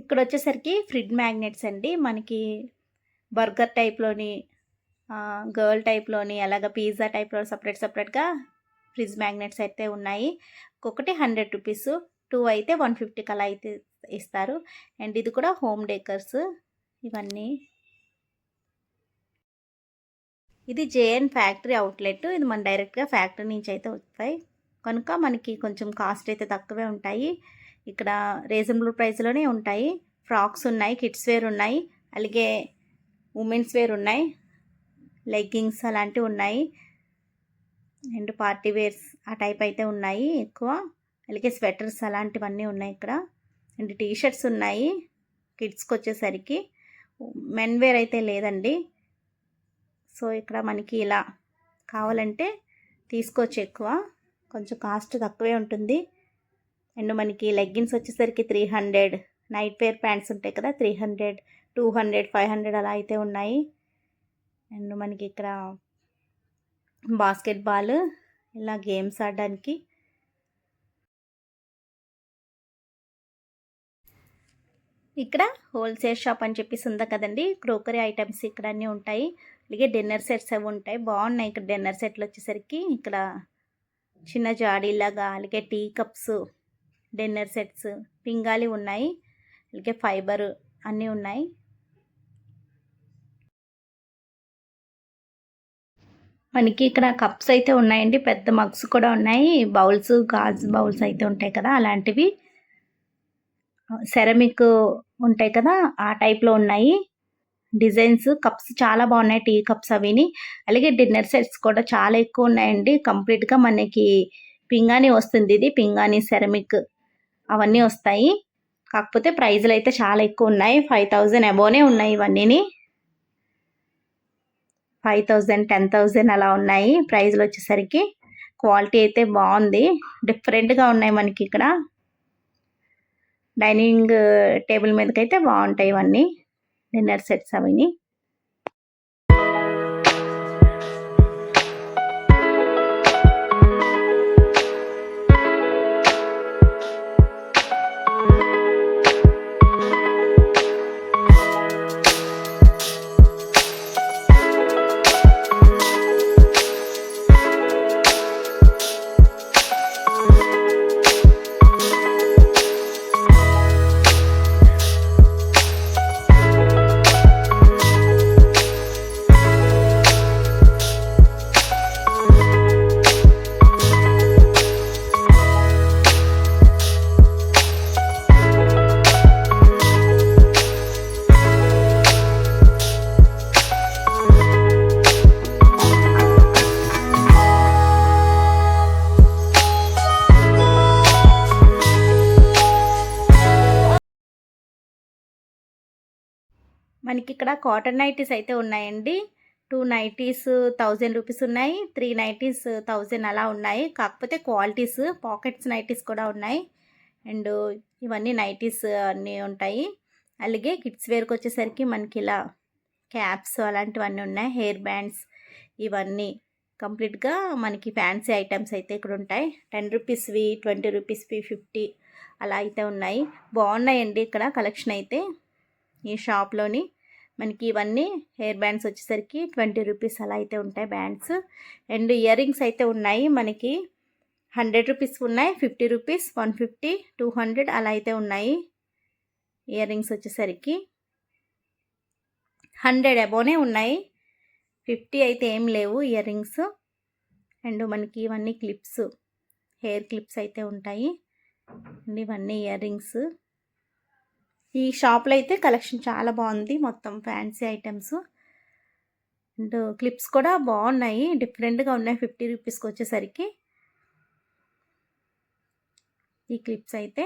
ఇక్కడ వచ్చేసరికి ఫ్రిడ్ మ్యాగ్నెట్స్ అండి. మనకి బర్గర్ టైప్లోని, గర్ల్ టైప్లోని, అలాగ పిజ్జా టైప్లో సపరేట్గా ఫ్రిడ్జ్ మ్యాగ్నెట్స్ అయితే ఉన్నాయి. ఒక్కొక్కటి 100 రూపీస్, 2 అయితే 150 అలా అయితే ఇస్తారు. అండ్ ఇది కూడా హోమ్ డెకర్స్ ఇవన్నీ. ఇది జేఎన్ ఫ్యాక్టరీ అవుట్లెట్. ఇది మన డైరెక్ట్గా ఫ్యాక్టరీ నుంచి అయితే వస్తాయి కనుక మనకి కొంచెం కాస్ట్ అయితే తక్కువే ఉంటాయి. ఇక్కడ రీజనబుల్ ప్రైస్లోనే ఉంటాయి. ఫ్రాక్స్ ఉన్నాయి, కిడ్స్ వేర్ ఉన్నాయి, అలాగే ఉమెన్స్ వేర్ ఉన్నాయి, లెగ్గింగ్స్ అలాంటివి ఉన్నాయి, అండ్ పార్టీ వేర్స్ ఆ టైప్ అయితే ఉన్నాయి ఎక్కువ. అలాగే స్వెటర్స్ అలాంటివన్నీ ఉన్నాయి ఇక్కడ. అండ్ టీషర్ట్స్ ఉన్నాయి కిడ్స్కి వచ్చేసరికి. మెన్ వేర్ అయితే లేదండి. సో ఇక్కడ మనకి ఇలా కావాలంటే తీసుకోవచ్చు. ఎక్కువ కొంచెం కాస్ట్ తక్కువే ఉంటుంది. అండ్ మనకి లెగ్గిన్స్ వచ్చేసరికి 300, నైట్ వేర్ ప్యాంట్స్ ఉంటాయి కదా 300, 200, 500 అలా అయితే ఉన్నాయి. అండ్ మనకి ఇక్కడ బాస్కెట్బాల్ ఇలా గేమ్స్ ఆడడానికి. ఇక్కడ హోల్సేల్ షాప్ అని చెప్పేసి ఉందా కదండి. క్రోకరీ ఐటమ్స్ ఇక్కడ అన్నీ ఉంటాయి. అలాగే డిన్నర్ సెట్స్ అవి ఉంటాయి. బాగున్నాయి ఇక్కడ డిన్నర్ సెట్లు వచ్చేసరికి. ఇక్కడ చిన్న జాడీలాగా, అలాగే టీ కప్స్, డిన్నర్ సెట్స్, పింగాలి ఉన్నాయి, అలాగే ఫైబర్ అన్నీ ఉన్నాయి. మనకి ఇక్కడ కప్స్ అయితే ఉన్నాయండి, పెద్ద మగ్స్ కూడా ఉన్నాయి, బౌల్స్ గాజు బౌల్స్ అయితే ఉంటాయి కదా అలాంటివి, సెరమిక్ ఉంటాయి కదా ఆ టైప్లో ఉన్నాయి డిజైన్స్. కప్స్ చాలా బాగున్నాయి, టీ కప్స్ అవిని. అలాగే డిన్నర్ సెట్స్ కూడా చాలా ఎక్కువ ఉన్నాయండి. కంప్లీట్గా మనకి పింగాణి వస్తుంది, ఇది పింగాణి సెరమిక్ అవన్నీ వస్తాయి. కాకపోతే ప్రైజులు అయితే చాలా ఎక్కువ ఉన్నాయి, 5000 అబోనే ఉన్నాయి ఇవన్నీ. 5000 10,000 అలా ఉన్నాయి ప్రైజులు వచ్చేసరికి. క్వాలిటీ అయితే బాగుంది, డిఫరెంట్గా ఉన్నాయి మనకి ఇక్కడ. డైనింగ్ టేబుల్ మీదకైతే బాగుంటాయి ఇవన్నీ డిన్నర్ సెట్స్ అవిని. మనకి ఇక్కడ కాటన్ నైటీస్ అయితే ఉన్నాయండి. 2 నైటీస్ 1000 రూపీస్ ఉన్నాయి, 3 నైటీస్ 1000 అలా ఉన్నాయి. కాకపోతే క్వాలిటీస్ పాకెట్స్ నైటీస్ కూడా ఉన్నాయి. అండ్ ఇవన్నీ నైటీస్ అన్నీ ఉంటాయి. అలాగే కిడ్స్ వేర్కి వచ్చేసరికి మనకి ఇలా క్యాప్స్ అలాంటివన్నీ ఉన్నాయి, హెయిర్ బ్యాండ్స్ ఇవన్నీ కంప్లీట్గా మనకి ఫ్యాన్సీ ఐటమ్స్ అయితే ఇక్కడ ఉంటాయి. 10 రూపీస్వి, 20 రూపీస్వి, 50 అలా అయితే ఉన్నాయి. బాగున్నాయండి ఇక్కడ కలెక్షన్ అయితే ఈ షాప్లోని. మనకి ఇవన్నీ హెయిర్ బ్యాండ్స్ వచ్చేసరికి 20 రూపీస్ అలా అయితే ఉంటాయి బ్యాండ్స్. అండ్ ఇయర్ రింగ్స్ అయితే ఉన్నాయి మనకి 100 రూపీస్ ఉన్నాయి, 50 రూపీస్, 150, 200 అలా అయితే ఉన్నాయి. ఇయర్ రింగ్స్ వచ్చేసరికి 100 అబోనే ఉన్నాయి, 50 అయితే ఏం లేవు ఇయర్ రింగ్స్. అండ్ మనకి ఇవన్నీ క్లిప్స్, హెయిర్ క్లిప్స్ అయితే ఉంటాయి. అండ్ ఇవన్నీ ఇయర్ రింగ్స్. ఈ షాప్లో అయితే కలెక్షన్ చాలా బాగుంది, మొత్తం ఫ్యాన్సీ ఐటమ్స్. అండ్ క్లిప్స్ కూడా బాగున్నాయి, డిఫరెంట్గా ఉన్నాయి 50 రూపీస్కి వచ్చేసరికి ఈ క్లిప్స్ అయితే.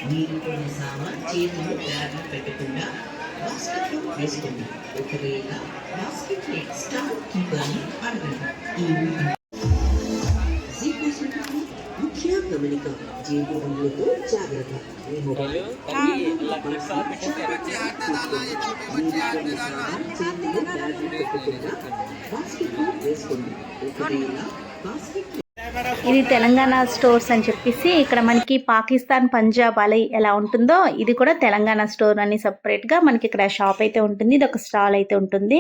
మీరు కొన్ని సామాన్ చేతులు బ్యాగ్ పెట్టకుండా బాస్కెట్లో వేసుకోండి. ఒకవేళ బాస్కెట్ స్టార్ కీపర్ని అడగండి. ముఖ్య గమనిక, జేబు బండ్లతో జాగ్రత్త. చేతులు బ్యాగ్ పెట్టకుండా బాస్కెట్లో వేసుకోండి. ఒకవేళ బాస్కెట్ ఇది తెలంగాణ స్టోర్స్ అని చెప్పేసి ఇక్కడ మనకి పాకిస్తాన్, పంజాబ్ అలా ఎలా ఉంటుందో ఇది కూడా తెలంగాణ స్టోర్ అని సపరేట్గా మనకి ఇక్కడ షాప్ అయితే ఉంటుంది. ఇది ఒక స్టాల్ అయితే ఉంటుంది.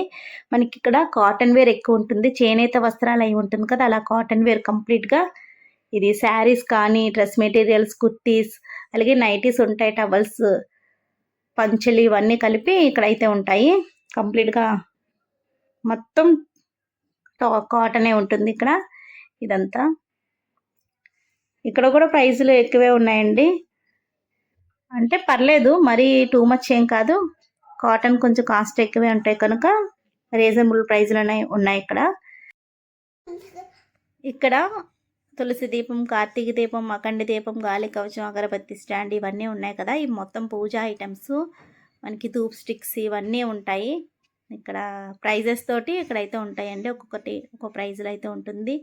మనకి ఇక్కడ కాటన్ వేర్ ఎక్కువ ఉంటుంది, చేనేత వస్త్రాలు అవి ఉంటుంది కదా అలా కాటన్ వేర్ కంప్లీట్గా. ఇది శారీస్ కానీ, డ్రెస్ మెటీరియల్స్, కుర్తీస్, అలాగే నైటీస్ ఉంటాయి, టవల్స్, పంచెలు ఇవన్నీ కలిపి ఇక్కడైతే ఉంటాయి. కంప్లీట్గా మొత్తం కాటనే ఉంటుంది ఇక్కడ ఇదంతా. ఇక్కడ కూడా ప్రైజులు ఎక్కువే ఉన్నాయండి, అంటే పర్లేదు, మరీ టూ మచ్ ఏం కాదు. కాటన్ కొంచెం కాస్ట్ ఎక్కువే ఉంటాయి కనుక రీజనబుల్ ప్రైజులు ఉన్నాయి ఇక్కడ. ఇక్కడ తులసి దీపం, కార్తీక దీపం, అఖండ దీపం, గాలి కవచం, అగరబత్తి స్టాండ్ ఇవన్నీ ఉన్నాయి కదా. ఇవి మొత్తం పూజా ఐటమ్స్, మనకి ధూప్ స్టిక్స్ ఇవన్నీ ఉంటాయి. ఇక్కడ ప్రైజెస్ తోటి ఇక్కడైతే ఉంటాయండి, ఒక్కొక్కటి ఒక్కొక్క ప్రైజులు అయితే ఉంటుంది.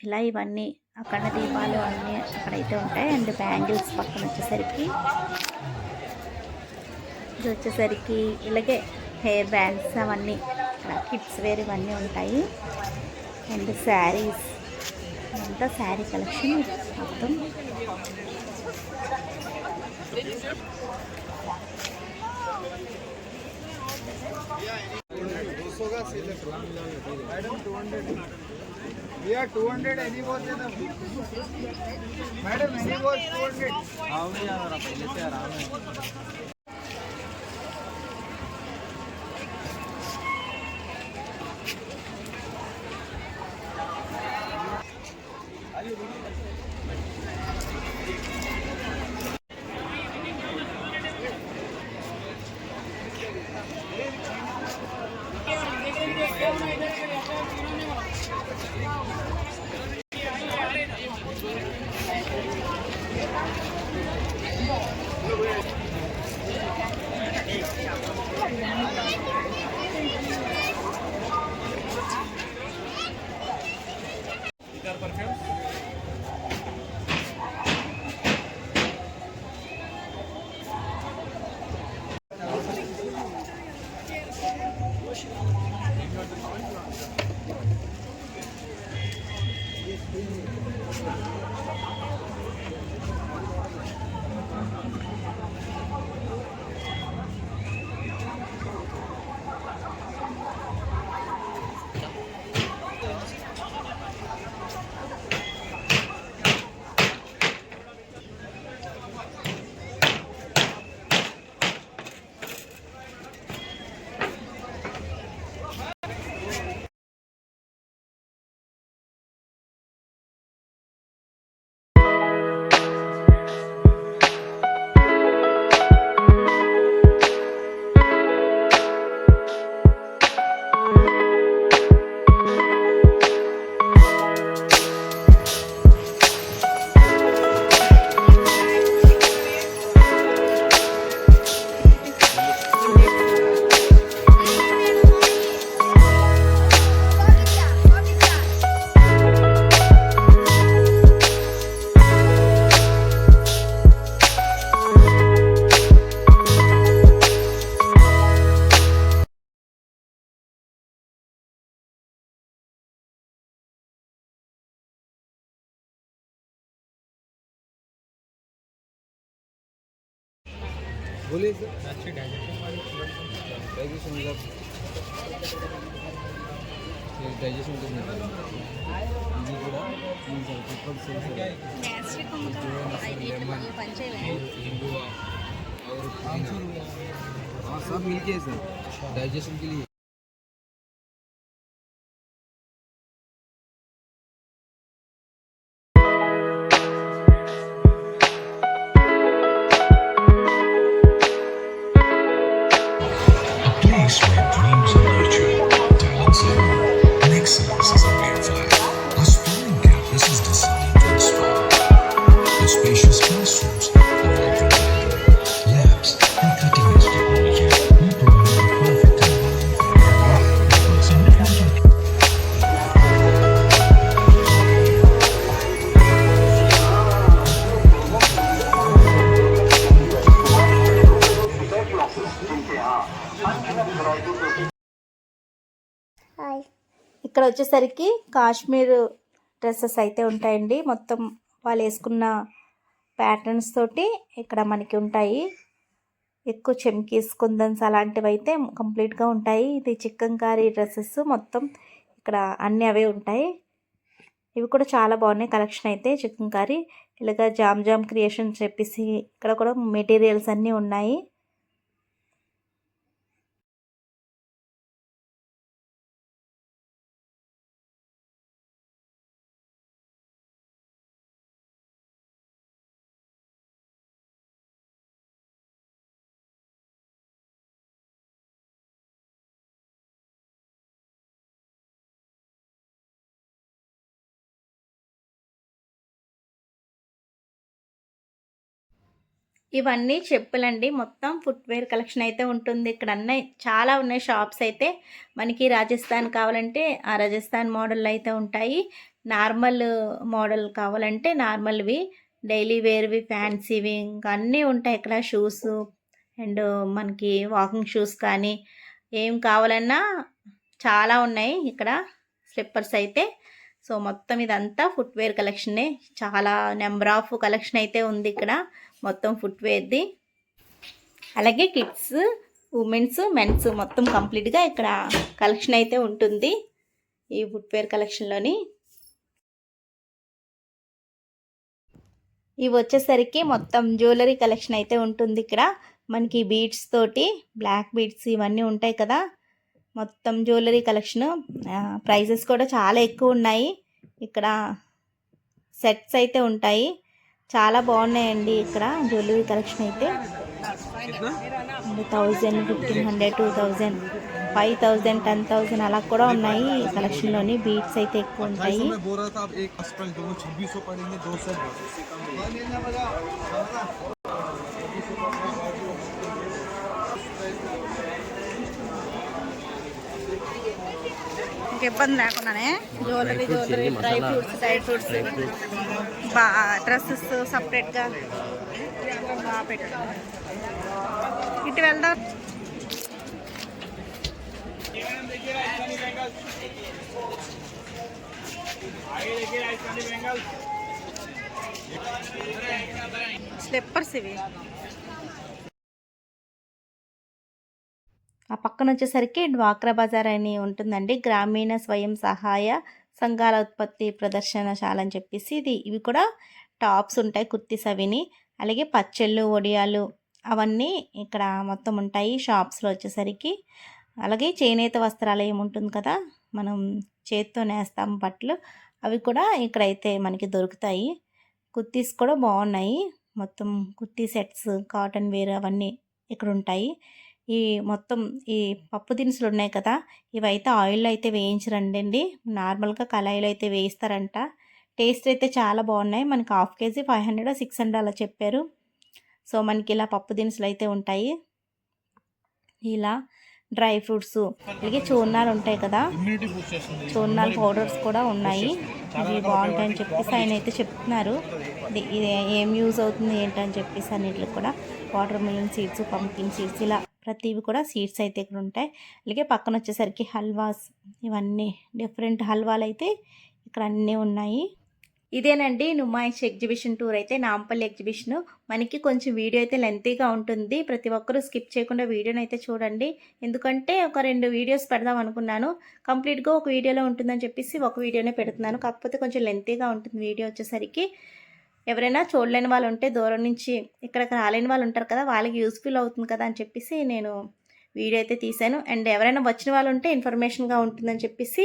ఇలా ఇవన్నీ అఖండ దీపాలు అన్నీ అక్కడైతే ఉంటాయి. అండ్ బ్యాంగిల్స్ పక్కన వచ్చేసరికి ఇది వచ్చేసరికి ఇలాగే హెయిర్ బ్యాండ్స్ అవన్నీ ఇక్కడ కిడ్స్ వేర్ ఇవన్నీ ఉంటాయి. అండ్ శారీస్, అంతా శారీ కలెక్షన్ మొత్తం. मैडम 200 भैया 200 एनी वॉच है ना मैडम एनी वॉच 200 आओ नहीं आ रहा पहले से आराम है बोलिए सर अच्छे डाइजेशन डाइजेशन ఇది కూడా पेट्रोल से గ్యాస్ట్రిక్ हिंदुआ और हाँ सब मिलके सर डाइजेशन के लिए Place where dreams are nurtured, talents are born, and excellence is amplified. Our sprawling campus is designed to inspire. With spacious classrooms, a vibrant library, labs, and cutting-edge technology, we provide the perfect environment for everyone who works in education. ఇక్కడ వచ్చేసరికి Kashmir dresses అయితే ఉంటాయండి. మొత్తం వాళ్ళు వేసుకున్న patterns తోటి ఇక్కడ మనకి ఉంటాయి. ఎక్కువ చెమ్కీస్, కుందన్స్ అలాంటివి అయితే కంప్లీట్గా ఉంటాయి. ఇది చికంకారీ డ్రెస్సెస్ మొత్తం ఇక్కడ అన్నీ అవే ఉంటాయి. ఇవి కూడా చాలా బాగున్నాయి కలెక్షన్ అయితే. చికంకారీ ఇలాగ జామ్ క్రియేషన్ చెప్పేసి ఇక్కడ కూడా మెటీరియల్స్ అన్నీ ఉన్నాయి. ఇవన్నీ చెప్పులండి. మొత్తం ఫుట్వేర్ కలెక్షన్ అయితే ఉంటుంది. ఇక్కడ అన్నీ చాలా ఉన్నాయి షాప్స్ అయితే. మనకి రాజస్థాన్ కావాలంటే ఆ రాజస్థాన్ మోడల్ అయితే ఉంటాయి. నార్మల్ మోడల్ కావాలంటే నార్మల్వి, డైలీ వేర్వి, ఫ్యాన్సీవి ఇంకా అన్నీ ఉంటాయి ఇక్కడ. షూస్ అండ్ మనకి వాకింగ్ షూస్ కానీ ఏం కావాలన్నా చాలా ఉన్నాయి ఇక్కడ స్లిప్పర్స్ అయితే. సో మొత్తం ఇదంతా ఫుట్వేర్ కలెక్షనే. చాలా నెంబర్ ఆఫ్ కలెక్షన్ అయితే ఉంది ఇక్కడ మొత్తం ఫుట్వేర్ది. అలాగే కిడ్స్, ఉమెన్స్, మెన్స్ మొత్తం కంప్లీట్గా ఇక్కడ కలెక్షన్ అయితే ఉంటుంది ఈ ఫుట్వేర్ కలెక్షన్లోని. ఇవి వచ్చేసరికి మొత్తం జ్యువెలరీ కలెక్షన్ అయితే ఉంటుంది ఇక్కడ. మనకి బీడ్స్ తోటి, బ్లాక్ బీడ్స్ ఇవన్నీ ఉంటాయి కదా, మొత్తం జ్యువెలరీ కలెక్షను. ప్రైజెస్ కూడా చాలా ఎక్కువ ఉన్నాయి ఇక్కడ. సెట్స్ అయితే ఉంటాయి, చాలా బాగున్నాయండి ఇక్కడ జ్యువెలరీ కలెక్షన్ అయితే. 1000, 1500, 2000, 5000, 10,000 అలా కూడా ఉన్నాయి ఈ కలెక్షన్లోని. బీడ్స్ అయితే ఎక్కువ ఉంటాయి. ఇబ్బంది లేకుండానే జ్యువెలరీ, డ్రై ఫ్రూట్స్ డ్రెస్సెస్ సపరేట్గా బాగా పెట్టారు. ఇటు వెళ్దాం. స్లిప్పర్స్ ఇవి. ఆ పక్కన వచ్చేసరికి డ్వాక్రా బజార్ అని ఉంటుందండి, గ్రామీణ స్వయం సహాయ సంఘాల ఉత్పత్తి ప్రదర్శనశాల అని చెప్పేసి. ఇవి కూడా టాప్స్ ఉంటాయి, కుర్తీస్ అవిని. అలాగే పచ్చళ్ళు, వడియాలు అవన్నీ ఇక్కడ మొత్తం ఉంటాయి షాప్స్లో వచ్చేసరికి. అలాగే చేనేత వస్త్రాలయం ఉంటుంది కదా, మనం చేతితో నేస్తాం బట్టలు, అవి కూడా ఇక్కడైతే మనకి దొరుకుతాయి. కుర్తీస్ కూడా బాగున్నాయి, మొత్తం కుర్తీ సెట్స్, కాటన్ వేర్ అవన్నీ ఇక్కడ ఉంటాయి. ఈ మొత్తం ఈ పప్పు దినుసులు ఉన్నాయి కదా, ఇవైతే ఆయిల్లో అయితే వేయించరండి, నార్మల్గా కళాయిలో అయితే వేయిస్తారంట. టేస్ట్ అయితే చాలా బాగున్నాయి. మనకి 1/2 kg 500, 600 అలా చెప్పారు. సో మనకి ఇలా పప్పు దినుసులు అయితే ఉంటాయి, ఇలా డ్రై ఫ్రూట్స్, అలాగే చూర్ణాలు ఉంటాయి కదా, చూర్ణాల పౌడర్స్ కూడా ఉన్నాయి. ఇవి బాగుంటాయని చెప్పేసి ఆయన అయితే చెప్తున్నారు. ఇది ఏం యూజ్ అవుతుంది ఏంటని చెప్పేసి అన్నిటికి కూడా. Water melon seeds, pumpkin seeds, ఇలా ప్రతివి కూడా సీడ్స్ అయితే ఇక్కడ ఉంటాయి. అలాగే పక్కన వచ్చేసరికి హల్వాస్, ఇవన్నీ డిఫరెంట్ హల్వాలు అయితే ఇక్కడ అన్నీ ఉన్నాయి. ఇదేనండి నుమాయిష్ ఎగ్జిబిషన్ టూర్ అయితే, నాంపల్లి ఎగ్జిబిషను. మనకి కొంచెం వీడియో అయితే లెంతీగా ఉంటుంది, ప్రతి ఒక్కరూ స్కిప్ చేయకుండా వీడియోని అయితే చూడండి. ఎందుకంటే ఒక 2 వీడియోస్ పెడదాం అనుకున్నాను, కంప్లీట్గా ఒక వీడియోలో ఉంటుందని చెప్పేసి ఒక వీడియోనే పెడుతున్నాను. కాకపోతే కొంచెం లెంతీగా ఉంటుంది వీడియో వచ్చేసరికి. ఎవరైనా చూడలేని వాళ్ళు ఉంటే, దూరం నుంచి ఇక్కడికి రాలేని వాళ్ళు ఉంటారు కదా, వాళ్ళకి యూస్ఫుల్ అవుతుంది కదా అని చెప్పేసి నేను వీడియో అయితే తీశాను. అండ్ ఎవరైనా వచ్చిన వాళ్ళు ఉంటే ఇన్ఫర్మేషన్గా ఉంటుందని చెప్పేసి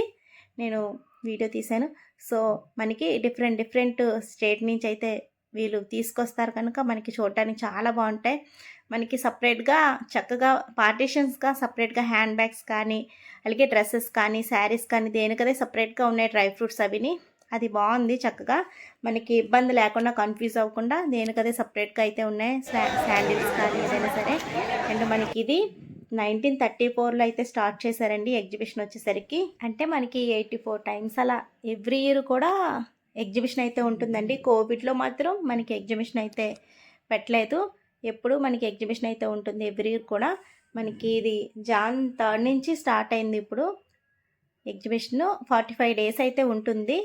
నేను వీడియో తీశాను. సో మనకి డిఫరెంట్ స్టేట్ నుంచి అయితే వీళ్ళు తీసుకొస్తారు కనుక మనకి చూడటానికి చాలా బాగుంటాయి. మనకి సపరేట్గా చక్కగా పార్టీషన్స్గా సపరేట్గా హ్యాండ్ బ్యాగ్స్ కానీ, అలాగే డ్రెస్సెస్ కానీ, శారీస్ కానీ, దేనికదే సపరేట్గా ఉన్నాయి డ్రై ఫ్రూట్స్ అవిని. అది బాగుంది, చక్కగా మనకి ఇబ్బంది లేకుండా, కన్ఫ్యూజ్ అవ్వకుండా దేనికదే సపరేట్గా అయితే ఉన్నాయి. శాండిల్స్ కానీ ఏదైనా సరే. అండ్ మనకి ఇది 1934లో అయితే స్టార్ట్ చేశారండి ఎగ్జిబిషన్ వచ్చేసరికి. అంటే మనకి 84 టైమ్స్ అలా ఎవ్రీ ఇయర్ కూడా ఎగ్జిబిషన్ అయితే ఉంటుందండి. కోవిడ్లో మాత్రం మనకి ఎగ్జిబిషన్ అయితే పెట్టలేదు, ఎప్పుడు మనకి ఎగ్జిబిషన్ అయితే ఉంటుంది ఎవ్రీ ఇయర్ కూడా. మనకి ఇది Jan 3 నుంచి స్టార్ట్ అయింది. ఇప్పుడు ఎగ్జిబిషన్ 45 days అయితే ఉంటుంది.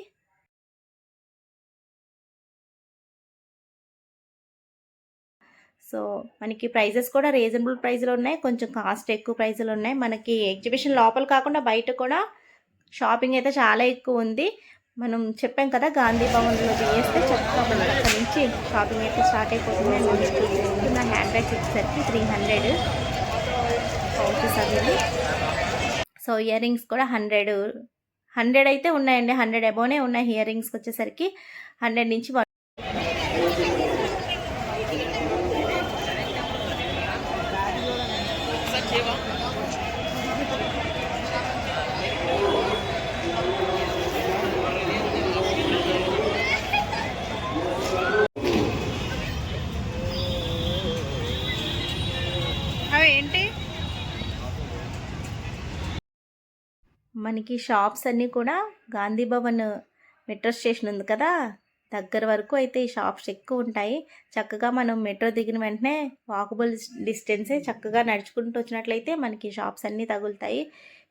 సో మనకి ప్రైజెస్ కూడా రీజనబుల్ ప్రైస్లో ఉన్నాయి, కొంచెం కాస్ట్ ఎక్కువ ప్రైస్లో ఉన్నాయి. మనకి ఎగ్జిబిషన్ లోపల కాకుండా బయట కూడా షాపింగ్ అయితే చాలా ఎక్కువ ఉంది. మనం చెప్పాం కదా, గాంధీ భవన్లో దిగేస్తే చక్కగా మనకి అక్కడి నుంచి షాపింగ్ అయితే స్టార్ట్ అయిపోతుంది. అండ్ నా హ్యాండ్ బ్యాగ్స్ వచ్చేసరికి 300 పౌచెస్ అవి. సో ఇయర్ రింగ్స్ కూడా 100 అయితే ఉన్నాయండి, 100 అబోనే ఉన్నాయి ఇయర్ రింగ్స్కి వచ్చేసరికి. 100 నుంచి ఏంటి మనకి షాప్స్ అన్నీ కూడా గాంధీ భవన్ మెట్రో స్టేషన్ ఉంది కదా, దగ్గర వరకు అయితే ఈ షాప్స్ ఎక్కువ ఉంటాయి. చక్కగా మనం మెట్రో దిగిన వెంటనే వాకబుల్ డిస్టెన్సే, చక్కగా నడుచుకుంటూ వచ్చినట్లయితే మనకి షాప్స్ అన్నీ తగులుతాయి.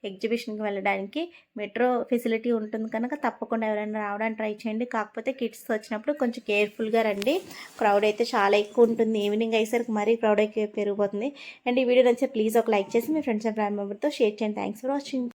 ఎగ్జిబిషన్కి వెళ్ళడానికి. మెట్రో ఫెసిలిటీ ఉంటుంది కనుక తప్పకుండా ఎవరైనా రావడానికి ట్రై చేయండి. కాకపోతే కిడ్స్ వచ్చినప్పుడు కొంచెం కేర్ఫుల్గా రండి. క్రౌడ్ అయితే చాలా ఎక్కువ ఉంటుంది. ఈవినింగ్ అయ్యేసరికి మరీ క్రౌడ్ అయితే పెరిగిపోతుంది. అండ్ ఈ వీడియో నచ్చితే ప్లీజ్ ఒక లైక్ చేసి మీ ఫ్రెండ్స్ అండ్ ఫ్యామిలీ మెంబర్తో షేర్ చేయండి. Thanks for watching.